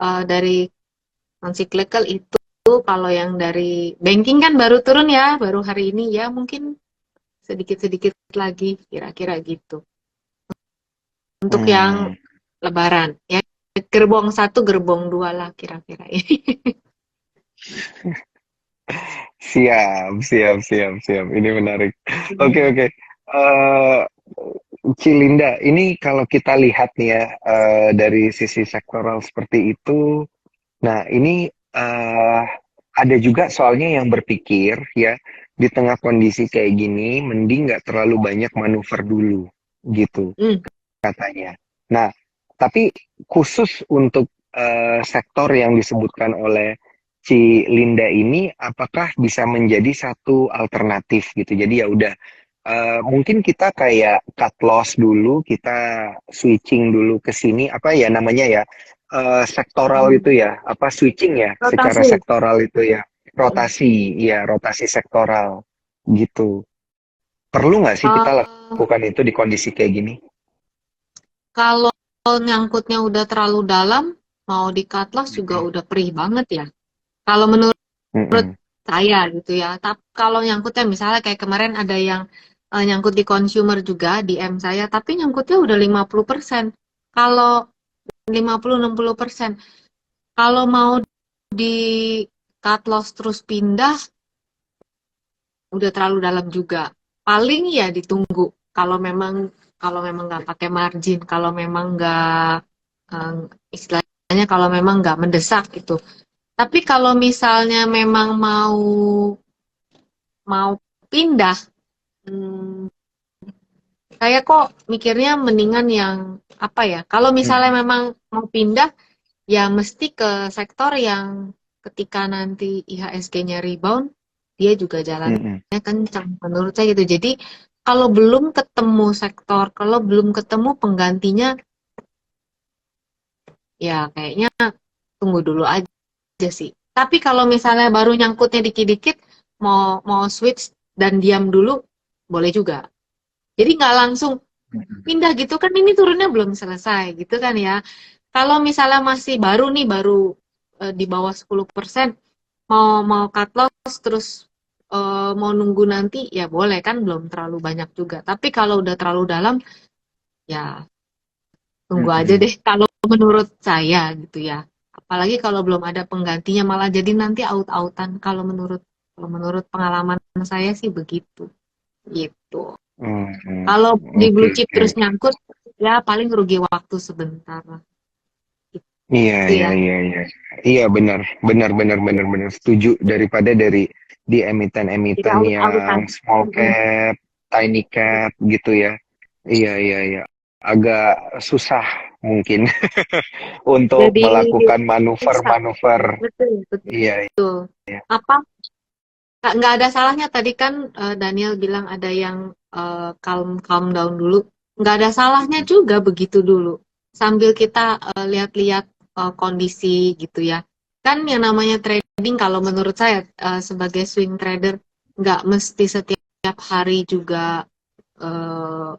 dari non cyclical itu. Kalau yang dari banking kan baru turun ya, baru hari ini ya, mungkin sedikit-sedikit lagi kira-kira gitu. Untuk yang Hmm. lebaran ya, gerbong satu, gerbong dua lah kira-kira ini. Siap, siap, siap, siap. Ini menarik. Oke, oke. Eh, Cilinda, ini kalau kita lihat nih ya, dari sisi sektoral seperti itu, nah ini ada juga soalnya yang berpikir ya, di tengah kondisi kayak gini, mending nggak terlalu banyak manuver dulu, gitu Hmm. katanya. Nah, tapi khusus untuk sektor yang disebutkan oleh si Linda ini, apakah bisa menjadi satu alternatif gitu? Jadi ya udah, mungkin kita kayak cut loss dulu, kita switching dulu ke sini, apa ya namanya ya, sektoral Hmm. itu ya, apa switching ya, secara Rotasi. sektoral itu ya, rotasi, ya rotasi sektoral gitu. Perlu nggak sih kita Uh, lakukan itu di kondisi kayak gini? Kalau nyangkutnya udah terlalu dalam, mau di cut loss juga Mm-mm. udah perih banget ya. Kalau menurut Mm-mm. saya gitu ya. Tapi kalau nyangkutnya misalnya kayak kemarin ada yang nyangkut di consumer juga di M saya, tapi nyangkutnya udah 50%. Kalau 50-60%. Kalau mau di cut loss terus pindah, udah terlalu dalam juga. Paling ya ditunggu. Kalau memang nggak pakai margin, kalau memang nggak eh, istilahnya kalau memang nggak mendesak gitu. Tapi kalau misalnya memang mau mau pindah, hmm, saya kok mikirnya mendingan yang apa ya? Kalau misalnya Mm-mm. memang mau pindah, ya mesti ke sektor yang ketika nanti IHSG-nya rebound, dia juga Mm-mm. jalannya kencang menurut saya gitu. Jadi kalau belum ketemu sektor, kalau belum ketemu penggantinya, ya kayaknya tunggu dulu aja sih. Tapi kalau misalnya baru nyangkutnya dikit-dikit, mau mau switch dan diam dulu, boleh juga. Jadi nggak langsung pindah gitu kan, ini turunnya belum selesai gitu kan ya. Kalau misalnya masih baru nih, baru di bawah 10%, mau mau cut loss terus mau nunggu nanti, ya boleh kan, belum terlalu banyak juga. Tapi kalau udah terlalu dalam, ya tunggu aja Mm-mm. deh kalau menurut saya gitu ya. Apalagi kalau belum ada penggantinya, malah jadi nanti out-outan kalau menurut pengalaman saya sih begitu. Gitu. Mm-mm. Kalau di Oke, blue chip oke. terus nyangkut, ya paling rugi waktu sebentar lah. Iya, Itu iya, ya. iya, iya. Iya, benar, benar, benar, benar, benar. Setuju daripada di Jadi emiten-emiten yang out-outan. small Mm-mm. cap, tiny cap gitu ya. Iya, iya, iya. Agak susah mungkin untuk Jadi melakukan susah. manuver-manuver. Betul, betul. Iya, iya. Apa, nggak ada salahnya tadi kan Daniel bilang ada yang calm calm down dulu. Nggak ada salahnya juga begitu dulu. Sambil kita lihat-lihat kondisi gitu ya. Kan yang namanya trading kalau menurut saya sebagai swing trader nggak mesti setiap hari juga eh,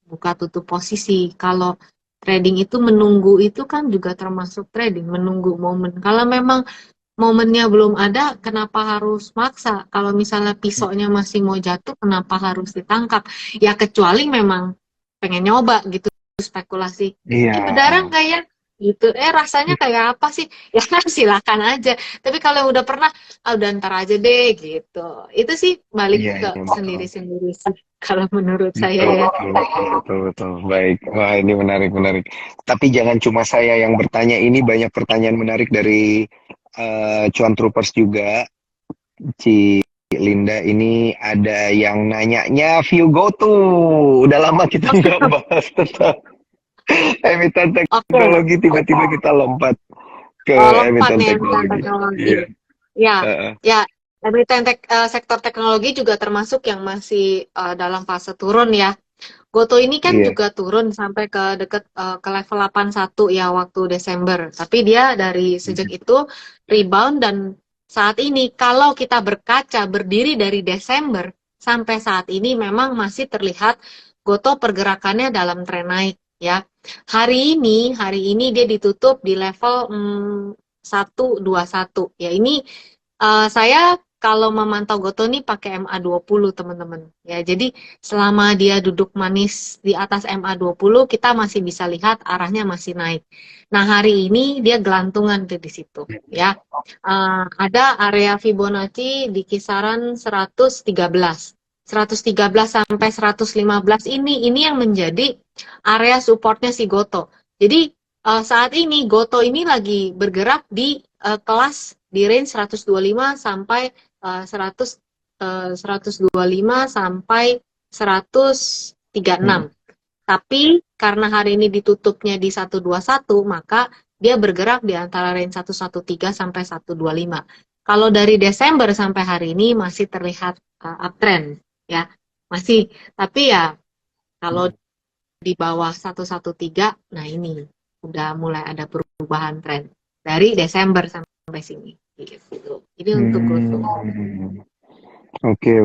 buka tutup posisi. Kalau trading itu menunggu itu kan juga termasuk trading, menunggu momen. Kalau memang momennya belum ada, kenapa harus maksa? Kalau misalnya pisaunya masih mau jatuh, kenapa harus ditangkap? Ya kecuali memang pengen nyoba gitu, spekulasi. Iya. Beneran kayak gitu. Rasanya kayak apa sih? Ya silakan aja. Tapi kalau yang udah pernah, udah ntar aja deh gitu. Itu sih balik Iya, ke iya, betul. sendiri-sendiri sih. Kalau menurut saya Betul, ya. betul, betul, betul, betul. Baik. Wah, ini menarik, menarik. Tapi jangan cuma saya yang bertanya, ini banyak pertanyaan menarik dari Cuan Troopers juga. Linda, ini ada yang nanyanya view GoTo. Udah lama kita nggak bahas tentang emiten Oke, teknologi, tiba-tiba kita lompat ke lompat emiten nih emiten teknologi. teknologi. Iya. Ya, Heeh. ya, sektor teknologi juga termasuk yang masih dalam fase turun ya. Goto ini kan Iya. juga turun sampai ke deket ke level 81 ya waktu Desember. Tapi dia dari sejak itu rebound dan saat ini kalau kita berkaca berdiri dari Desember sampai saat ini memang masih terlihat Goto pergerakannya dalam tren naik ya. Hari ini dia ditutup di level 121 ya. Ini saya kalau memantau Goto nih pakai MA20 teman-teman. Ya, jadi selama dia duduk manis di atas MA20, kita masih bisa lihat arahnya masih naik. Nah, hari ini dia gelantungan tuh di situ, ya. Ada area Fibonacci di kisaran 113. 113 sampai 115 ini yang menjadi area supportnya si Goto. Jadi saat ini Goto ini lagi bergerak di kelas di range 125 sampai 100 125 sampai 136. Tapi karena hari ini ditutupnya di 121, maka dia bergerak di antara range 113 sampai 125. Kalau dari Desember sampai hari ini masih terlihat uptrend ya. Masih, tapi ya kalau di bawah 113, nah ini udah mulai ada perubahan tren dari Desember sampai sini gitu. Ini untuk Goto. Oke.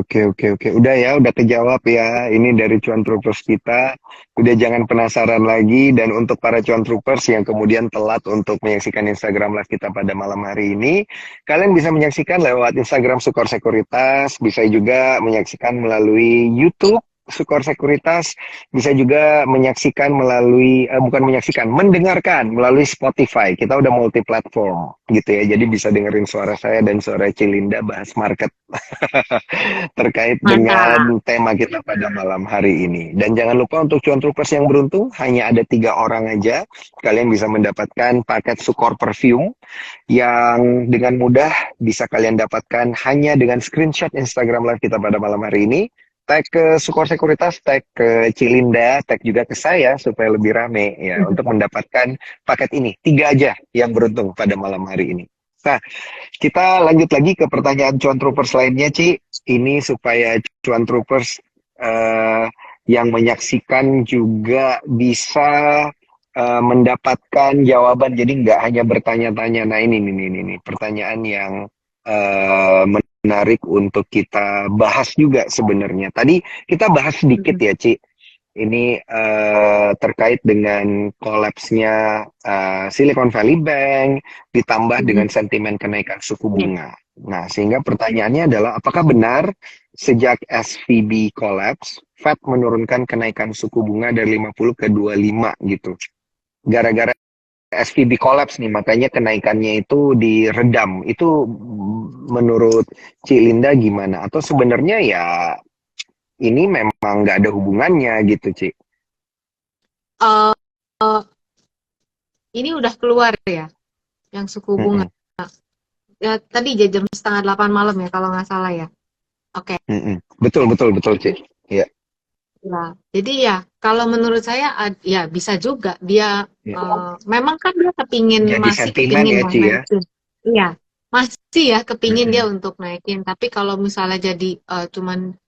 Udah ya, udah kejawab ya. Ini dari cuan troopers kita. Udah jangan penasaran lagi. Dan untuk para cuan troopers yang kemudian telat untuk menyaksikan Instagram live kita pada malam hari ini, kalian bisa menyaksikan lewat Instagram Sukor Sekuritas, bisa juga menyaksikan melalui YouTube Sukor Sekuritas, bisa juga menyaksikan melalui bukan menyaksikan, mendengarkan melalui Spotify. Kita udah multi platform gitu ya. Jadi bisa dengerin suara saya dan suara Cilinda bahas market terkait Mantap. dengan tema kita pada malam hari ini. Dan jangan lupa untuk cuan troopers yang beruntung, hanya ada 3 orang aja. Kalian bisa mendapatkan paket Sukor Perfume yang dengan mudah bisa kalian dapatkan hanya dengan screenshot Instagram live kita pada malam hari ini. Tag ke Sukor Sekuritas, tag ke Cilinda, tag juga ke saya supaya lebih rame ya untuk mendapatkan paket ini. 3 aja yang beruntung pada malam hari ini. Nah, kita lanjut lagi ke pertanyaan cuan troopers lainnya, Ci. Ini supaya cuan troopers yang menyaksikan juga bisa mendapatkan jawaban. Jadi nggak hanya bertanya-tanya. Nah, ini pertanyaan yang menarik untuk kita bahas juga sebenarnya. Tadi kita bahas sedikit ya, Ci. Ini terkait dengan kolapsnya Silicon Valley Bank ditambah dengan sentimen kenaikan suku bunga. Nah, sehingga pertanyaannya adalah apakah benar sejak SVB collapse, Fed menurunkan kenaikan suku bunga dari 50 ke 25 gitu. Gara-gara SVB collapse nih, makanya kenaikannya itu diredam. Itu menurut Cilinda gimana? Atau sebenarnya ya ini memang nggak ada hubungannya gitu, Ci? Uh, ini udah keluar ya, yang suku bunga. Ya, tadi jam 7:30 malam ya, kalau nggak salah ya. Oke. Betul, Ci. Ya. Ya, jadi ya, kalau menurut saya, ya bisa juga dia memang kan dia Jadi masih sentimen kepingin ya, Ci ya. naikin. Iya, masih ya kepingin dia untuk naikin. Tapi kalau misalnya jadi cuman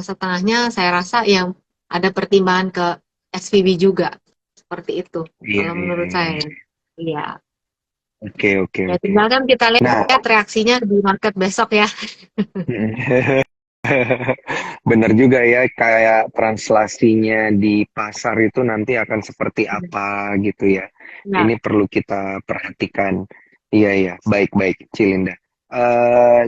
setengahnya, saya rasa yang ada pertimbangan ke SVB juga seperti itu. Iya, Kalau menurut saya, iya. Oke. Ya, tinggal kan kita lihat reaksinya di market besok ya. Benar juga ya, kayak translasinya di pasar itu nanti akan seperti apa gitu ya. Nah, Ini perlu kita perhatikan. Iya, baik, Cilinda.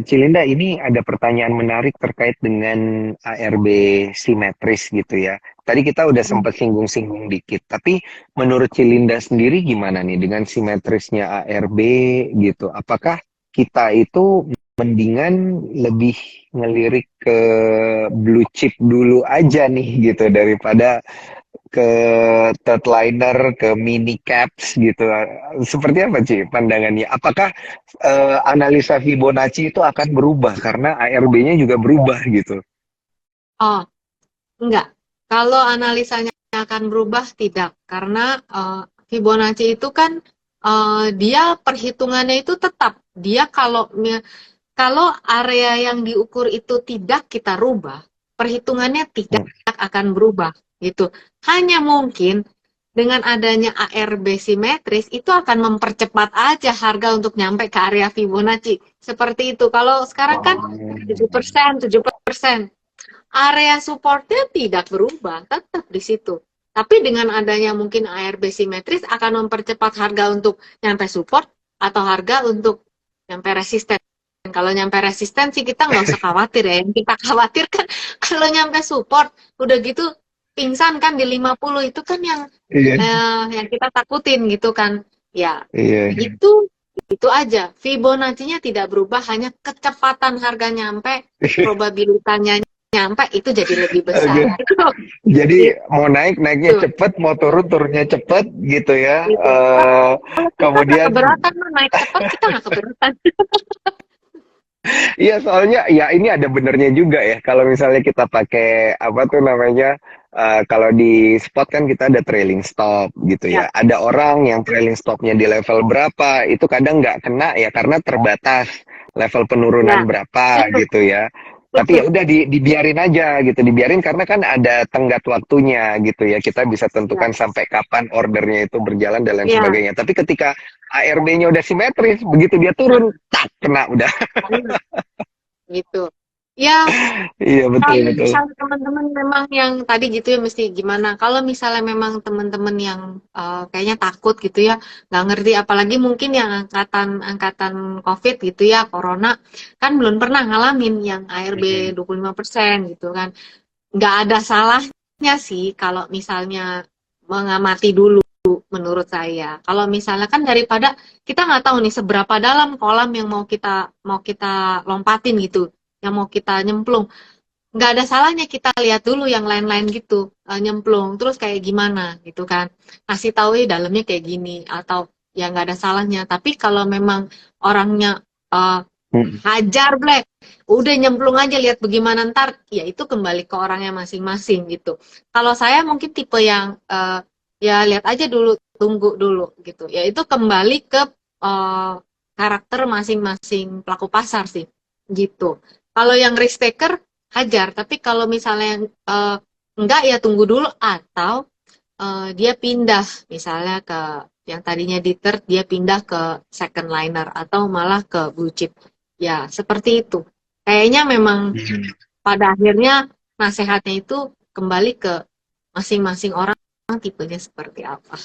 Cilinda, ini ada pertanyaan menarik terkait dengan ARB simetris gitu ya. Tadi kita udah sempat singgung-singgung dikit, tapi menurut Cilinda sendiri gimana nih dengan simetrisnya ARB gitu? Apakah kita itu mendingan lebih ngelirik ke blue chip dulu aja nih gitu daripada ke third liner, ke mini caps gitu. Seperti apa Ci pandangannya? Apakah analisa Fibonacci itu akan berubah karena ARB-nya juga berubah gitu? Oh, enggak. Kalau analisanya akan berubah, tidak. Karena Fibonacci itu kan dia perhitungannya itu tetap. Dia kalau area yang diukur itu tidak kita rubah, perhitungannya tidak akan berubah gitu. Hanya mungkin dengan adanya ARB simetris itu akan mempercepat aja harga untuk nyampe ke area Fibonacci. Seperti itu. Kalau sekarang kan Oh. 7%, 7%. Area supportnya tidak berubah, tetap di situ. Tapi dengan adanya mungkin ARB simetris akan mempercepat harga untuk nyampe support atau harga untuk nyampe resisten. Kalau nyampe resisten sih kita nggak usah khawatir ya. Yang kita khawatirkan kalau nyampe support, udah gitu pingsan kan di 50 itu kan Iya, yang kita takutin gitu kan. Ya, iya. itu aja. Fibonacci-nya tidak berubah, hanya kecepatan harga nyampe, probabilitasnya nyampe itu jadi lebih Oke. besar. Jadi mau naik naiknya Gitu. cepet, mau turun turunnya cepet gitu ya. Gitu. Kalau kita nggak Kemudian keberatan mah naik cepat, kita nggak keberatan. iya soalnya ya ini ada benernya juga ya. Kalau misalnya kita pakai apa tuh namanya, kalau di spot kan kita ada trailing stop gitu Ya, ya. Ada orang yang trailing stopnya di level berapa, itu kadang nggak kena ya karena terbatas level ya, penurunan berapa betul, gitu ya. Tapi ya betul. udah dibiarin aja gitu, dibiarin karena kan ada tenggat waktunya gitu ya. Kita bisa Ya, tentukan sampai kapan ordernya itu berjalan dan lain ya, sebagainya. Tapi ketika ARB-nya udah simetris, begitu dia turun, tak kena udah. gitu. Ya, Iya betul kalau betul. misalnya teman-teman memang yang tadi gitu ya mesti gimana? Kalau misalnya memang teman-teman yang kayaknya takut gitu ya, nggak ngerti, apalagi mungkin yang angkatan angkatan COVID gitu ya, Corona, kan belum pernah ngalamin yang ARB Mm-mm. 25% gitu kan. Nggak ada salahnya sih kalau misalnya mengamati dulu menurut saya. Kalau misalnya kan daripada kita nggak tahu nih seberapa dalam kolam yang mau kita lompatin gitu, yang mau kita nyemplung, nggak ada salahnya kita lihat dulu yang lain-lain gitu, nyemplung terus kayak gimana gitu kan, kasih tahu dalamnya kayak gini atau ya nggak ada salahnya. Tapi kalau memang orangnya uh, Mm. hajar Black, udah nyemplung aja lihat bagaimana ntar, ya itu kembali ke orangnya masing-masing gitu. Kalau saya mungkin tipe yang ya lihat aja dulu, tunggu dulu gitu, ya itu kembali ke uh, karakter masing-masing pelaku pasar sih gitu. Kalau yang risk taker hajar, tapi kalau misalnya yang enggak ya tunggu dulu, atau dia pindah misalnya ke yang tadinya di third, dia pindah ke second liner atau malah ke blue chip. Ya, seperti itu. Kayaknya memang pada akhirnya nasihatnya itu kembali ke masing-masing orang, tipenya seperti apa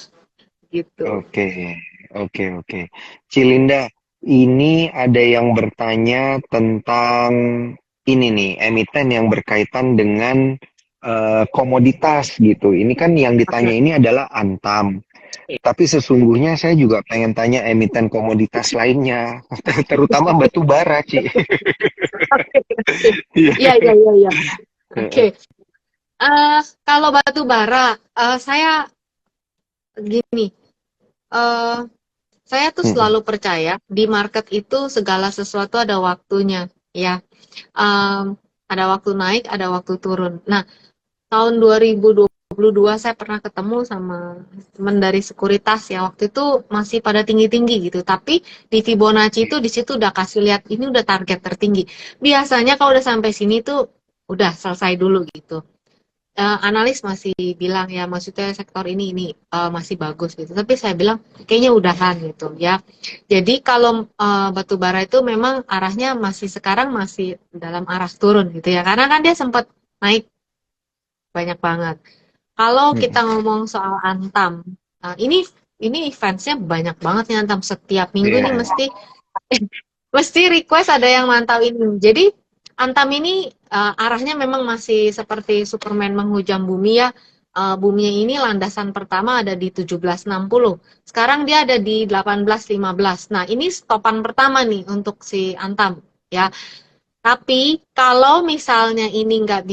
gitu. Oke, oke, oke. Cilinda, ini ada yang bertanya tentang ini nih, emiten yang berkaitan dengan komoditas gitu. Ini kan yang ditanya Oke. ini adalah Antam. Tapi sesungguhnya saya juga pengen tanya emiten komoditas lainnya, terutama batu bara, Ci. Oke, oke. Iya. Iya, iya, iya, iya. Oke. Kalau batu bara, saya gini, eh saya tuh Mm-mm. selalu percaya di market itu segala sesuatu ada waktunya, ya. Em, ada waktu naik, ada waktu turun. Nah, tahun 2022 saya pernah ketemu sama teman dari sekuritas ya. Waktu itu masih pada tinggi-tinggi gitu. Tapi di Fibonacci itu di situ udah kasih lihat ini udah target tertinggi. Biasanya kalau udah sampai sini tuh udah selesai dulu gitu. Analis masih bilang ya maksudnya sektor ini masih bagus gitu. Tapi saya bilang kayaknya udahan gitu ya. Jadi kalau batu bara itu memang arahnya masih sekarang masih dalam arah turun gitu ya. Karena kan dia sempat naik banyak banget. Kalau kita Mm-mm. ngomong soal Antam, ini fansnya banyak banget nih Antam, setiap minggu nih Iya. mesti mesti request ada yang mantau ini. Jadi Antam ini arahnya memang masih seperti Superman menghujam bumi ya. Bumi ini landasan pertama ada di 1760. Sekarang dia ada di 1815. Nah, ini stopan pertama nih untuk si Antam ya. Tapi kalau misalnya ini nggak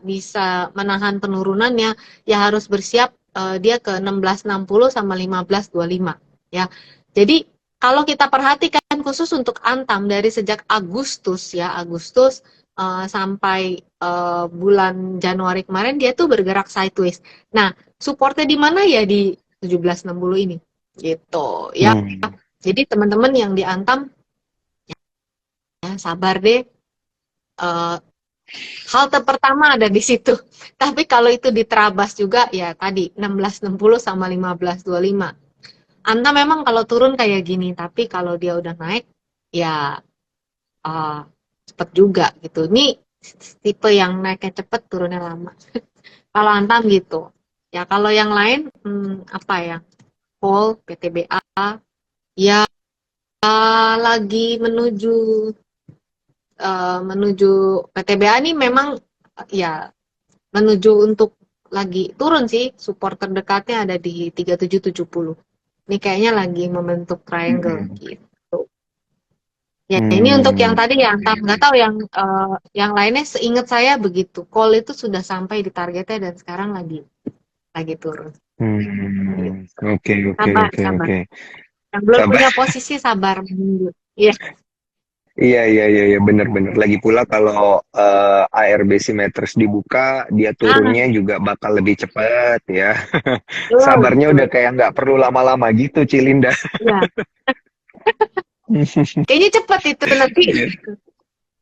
bisa menahan penurunannya, ya harus bersiap dia ke 1660 sama 1525 ya. Jadi kalau kita perhatikan khusus untuk Antam dari sejak Agustus ya, Agustus sampai bulan Januari kemarin dia tuh bergerak sideways. Nah, supportnya di mana ya di 1760 ini gitu ya. Hmm. Jadi teman-teman yang di Antam ya sabar deh. Eh, Halte pertama ada di situ. Tapi kalau itu diterabas juga ya tadi 1660 sama 1525. Anta memang kalau turun kayak gini, tapi kalau dia udah naik ya uh, cepet juga gitu. Ini tipe yang naiknya cepet, turunnya lama. Kalau Antam gitu. Ya kalau yang lain apa ya? Pol, PTBA ya lagi menuju PTBA nih memang ya menuju untuk lagi turun sih, support terdekatnya ada di 3770. Ini kayaknya lagi membentuk triangle Hmm. gitu. Ya ini untuk yang tadi ya, Iya, nggak iya. tahu yang lainnya seingat saya begitu. Call itu sudah sampai di targetnya dan sekarang lagi turun. Gitu. Oke, oke, Sabar, oke, sabar. oke. Yang belum Sabar. punya posisi sabar menunggu. Iya. Iya, iya, iya, iya, bener-bener. Lagi pula kalau ARB Simetris dibuka, dia Ah, turunnya juga bakal lebih cepat ya. betul, Sabarnya betul. udah kayak nggak perlu lama-lama gitu, Cilinda. Ya, kayaknya cepat itu nanti. Iya.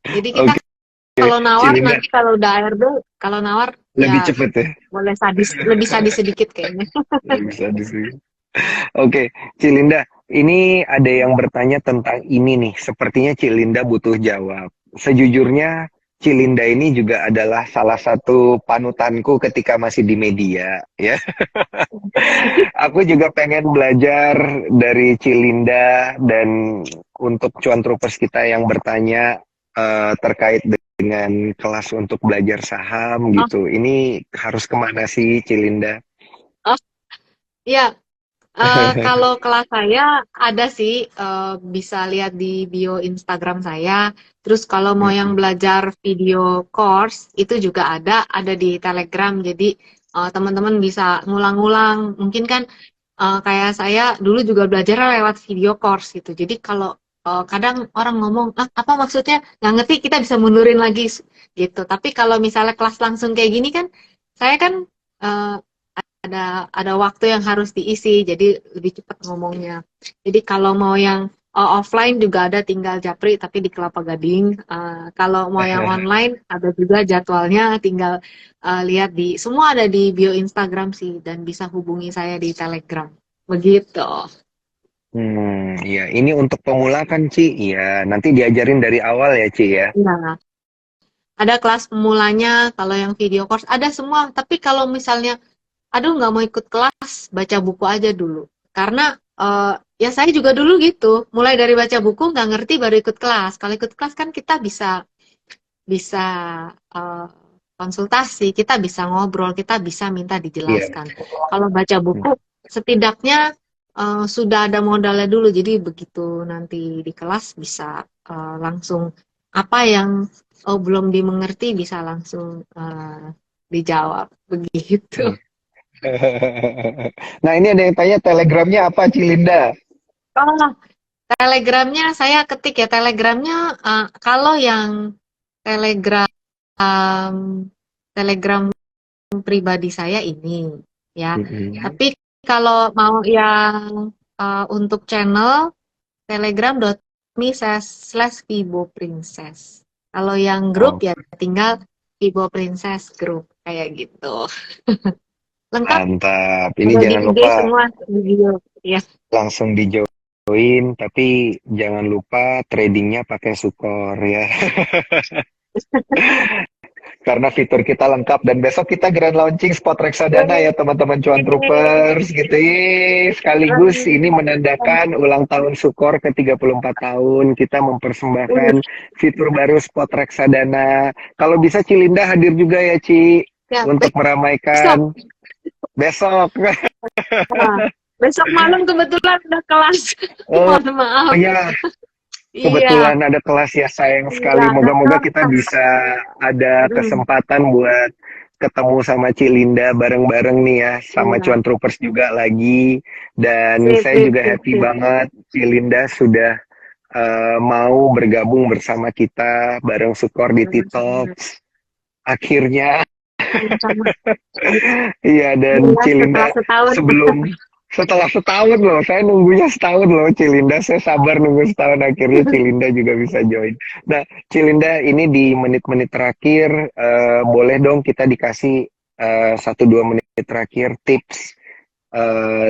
Jadi kita Oke, kalau nawar Cilinda nanti kalau udah ARB, kalau nawar lebih ya cepet ya. boleh lebih sadis sedikit kayaknya. Bisa di sini. Oke, Cilinda, ini ada yang bertanya tentang ini nih. Sepertinya Cilinda butuh jawab. Sejujurnya, Cilinda ini juga adalah salah satu panutanku ketika masih di media, ya. Aku juga pengen belajar dari Cilinda dan untuk cuan troopers kita yang bertanya terkait dengan kelas untuk belajar saham Oh, gitu. Ini harus kemana sih, Cilinda? oh, ya. Kalau kelas saya ada sih, bisa lihat di bio Instagram saya. Terus kalau mau yang Mm-mm. belajar video course itu juga ada di Telegram. Jadi teman-teman bisa ngulang-ngulang. Mungkin kan kayak saya dulu juga belajar lewat video course gitu. Jadi kalau kadang orang ngomong, ah, apa maksudnya? Nggak ngerti, kita bisa mundurin lagi gitu. Tapi kalau misalnya kelas langsung kayak gini kan, saya kan eh, ada waktu yang harus diisi, jadi lebih cepat ngomongnya. Jadi kalau mau yang offline juga ada, tinggal japri tapi di Kelapa Gading. Kalau mau yang online ada juga jadwalnya, tinggal lihat semua ada di bio Instagram sih dan bisa hubungi saya di Telegram. Begitu. Iya, ini untuk pemula kan, Ci? Iya, nanti diajarin dari awal ya, Ci ya. Nah, ada kelas pemulanya, kalau yang video course ada semua. Tapi kalau misalnya aduh nggak mau ikut kelas, baca buku aja dulu. Karena ya saya juga dulu gitu, mulai dari baca buku nggak ngerti baru ikut kelas. Kalau ikut kelas kan kita bisa bisa eh, konsultasi, kita bisa ngobrol, kita bisa minta Iya. dijelaskan. Kalau baca buku, setidaknya sudah ada modalnya dulu, jadi begitu nanti di kelas bisa langsung apa yang belum dimengerti bisa langsung dijawab begitu. Iya. Nah, ini ada yang tanya telegramnya apa, Cilinda? Oh, Telegramnya saya ketik ya Telegramnya kalau yang Telegram Telegram pribadi saya ini ya. Mm-mm. Tapi kalau mau yang untuk channel telegram.me/Vibo Princess. Kalau yang grup Oh, ya tinggal Vibo Princess Group kayak gitu. Lengkap mantap. Ini kalau di jangan IG lupa semua video ya. langsung di-join, tapi jangan lupa tradingnya pakai Sukor ya. Karena fitur kita lengkap dan besok kita grand launching spot reksadana ya teman-teman cuan troopers gitu. Yeay. Sekaligus ini menandakan ulang tahun Sukor ke 34 tahun. Kita mempersembahkan fitur baru spot reksadana. Kalau bisa Cilinda hadir juga ya Ci Ya, untuk besok. meramaikan besok. Nah, besok malam kebetulan udah kelas. Oh, Mohon maaf. ya, Iya, Kebetulan ada kelas ya, sayang iya, sekali. nggak Moga-moga kita kerasa. bisa ada Mm, kesempatan buat ketemu sama Cilinda bareng-bareng nih ya, sama iya, Cuan Troopers juga lagi. Dan sip, saya sip, juga sip, happy sip. banget Cilinda sudah mau bergabung bersama kita bareng Sukor di Sama-sama. T-Talks. Akhirnya, Sama-sama. iya, dan Iya, setelah Cilinda setahun. sebelum setelah setahun loh, saya nunggunya setahun loh Cilinda, saya sabar nunggu setahun, akhirnya Cilinda juga bisa join. Nah, Cilinda, ini di menit-menit terakhir, boleh dong kita dikasih 1-2 menit terakhir tips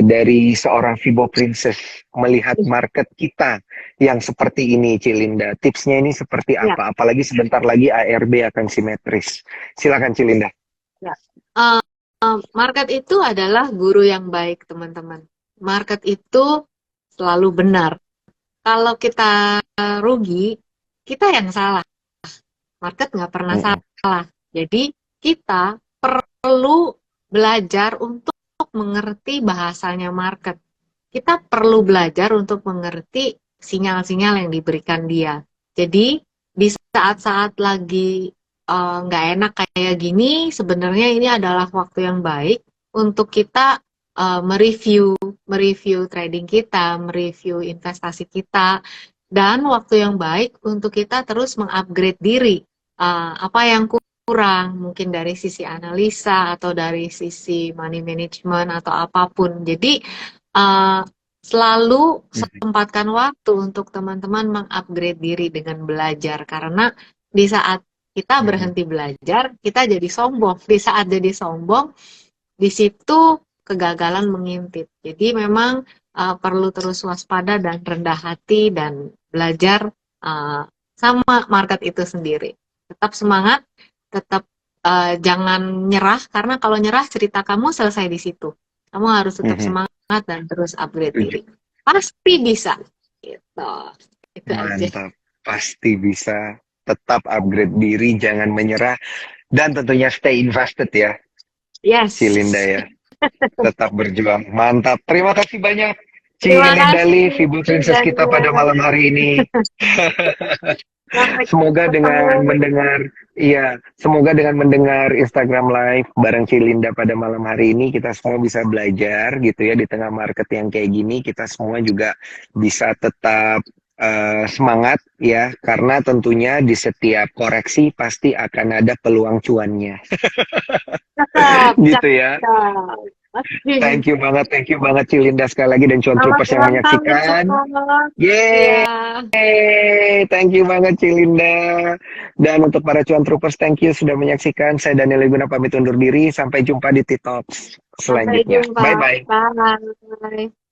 dari seorang Vibo Princess melihat market kita yang seperti ini, Cilinda. Tipsnya ini seperti Ya, apa? Apalagi sebentar lagi ARB akan simetris. Silakan Cilinda. ya. Eh, Market itu adalah guru yang baik, teman-teman. Market itu selalu benar. Kalau kita rugi, kita yang salah. Market nggak pernah Mm-mm. salah. Jadi kita perlu belajar untuk mengerti bahasanya market. Kita perlu belajar untuk mengerti sinyal-sinyal yang diberikan dia. Jadi di saat-saat lagi nggak enak kayak gini, sebenarnya ini adalah waktu yang baik untuk kita mereview mereview trading kita, mereview investasi kita, dan waktu yang baik untuk kita terus mengupgrade diri. Apa yang kurang, mungkin dari sisi analisa atau dari sisi money management atau apapun. Jadi uh, selalu sempatkan waktu untuk teman-teman mengupgrade diri dengan belajar, karena di saat kita Mhm. berhenti belajar, kita jadi sombong. Di saat jadi sombong, di situ kegagalan mengintip. Jadi memang perlu terus waspada dan rendah hati dan belajar uh, sama market itu sendiri. Tetap semangat, tetap jangan nyerah, karena kalau nyerah cerita kamu selesai di situ. Kamu harus tetap Mhm. semangat dan terus upgrade Setuju. diri. Pasti bisa. Gitu. Itu aja. Mantap. Pasti bisa. Tetap upgrade diri, jangan menyerah. Dan tentunya stay invested ya, Cilinda Yes. ya. Tetap berjuang. Mantap. Terima kasih banyak, Terima Cilindali, kasih, Vibu Princess kita pada Daniel. malam hari ini. Sampai Semoga dengan ketemu. mendengar, iya, semoga dengan mendengar Instagram Live bareng Cilinda pada malam hari ini, kita semua bisa belajar gitu ya, di tengah market yang kayak gini, kita semua juga bisa tetap semangat ya, karena tentunya di setiap koreksi pasti akan ada peluang cuannya, Cakep, gitu ya. cakep. Oke. Thank you banget Cilinda sekali lagi dan Cuan Troopers yang Sama-sama, menyaksikan. sama. Yeay! Iya. Thank you banget Cilinda. Dan untuk para Cuan Troopers, thank you sudah menyaksikan. Saya Daniel Iguna pamit undur diri. Sampai jumpa di TikTok Sampai selanjutnya. jumpa. Bye-bye. Bye.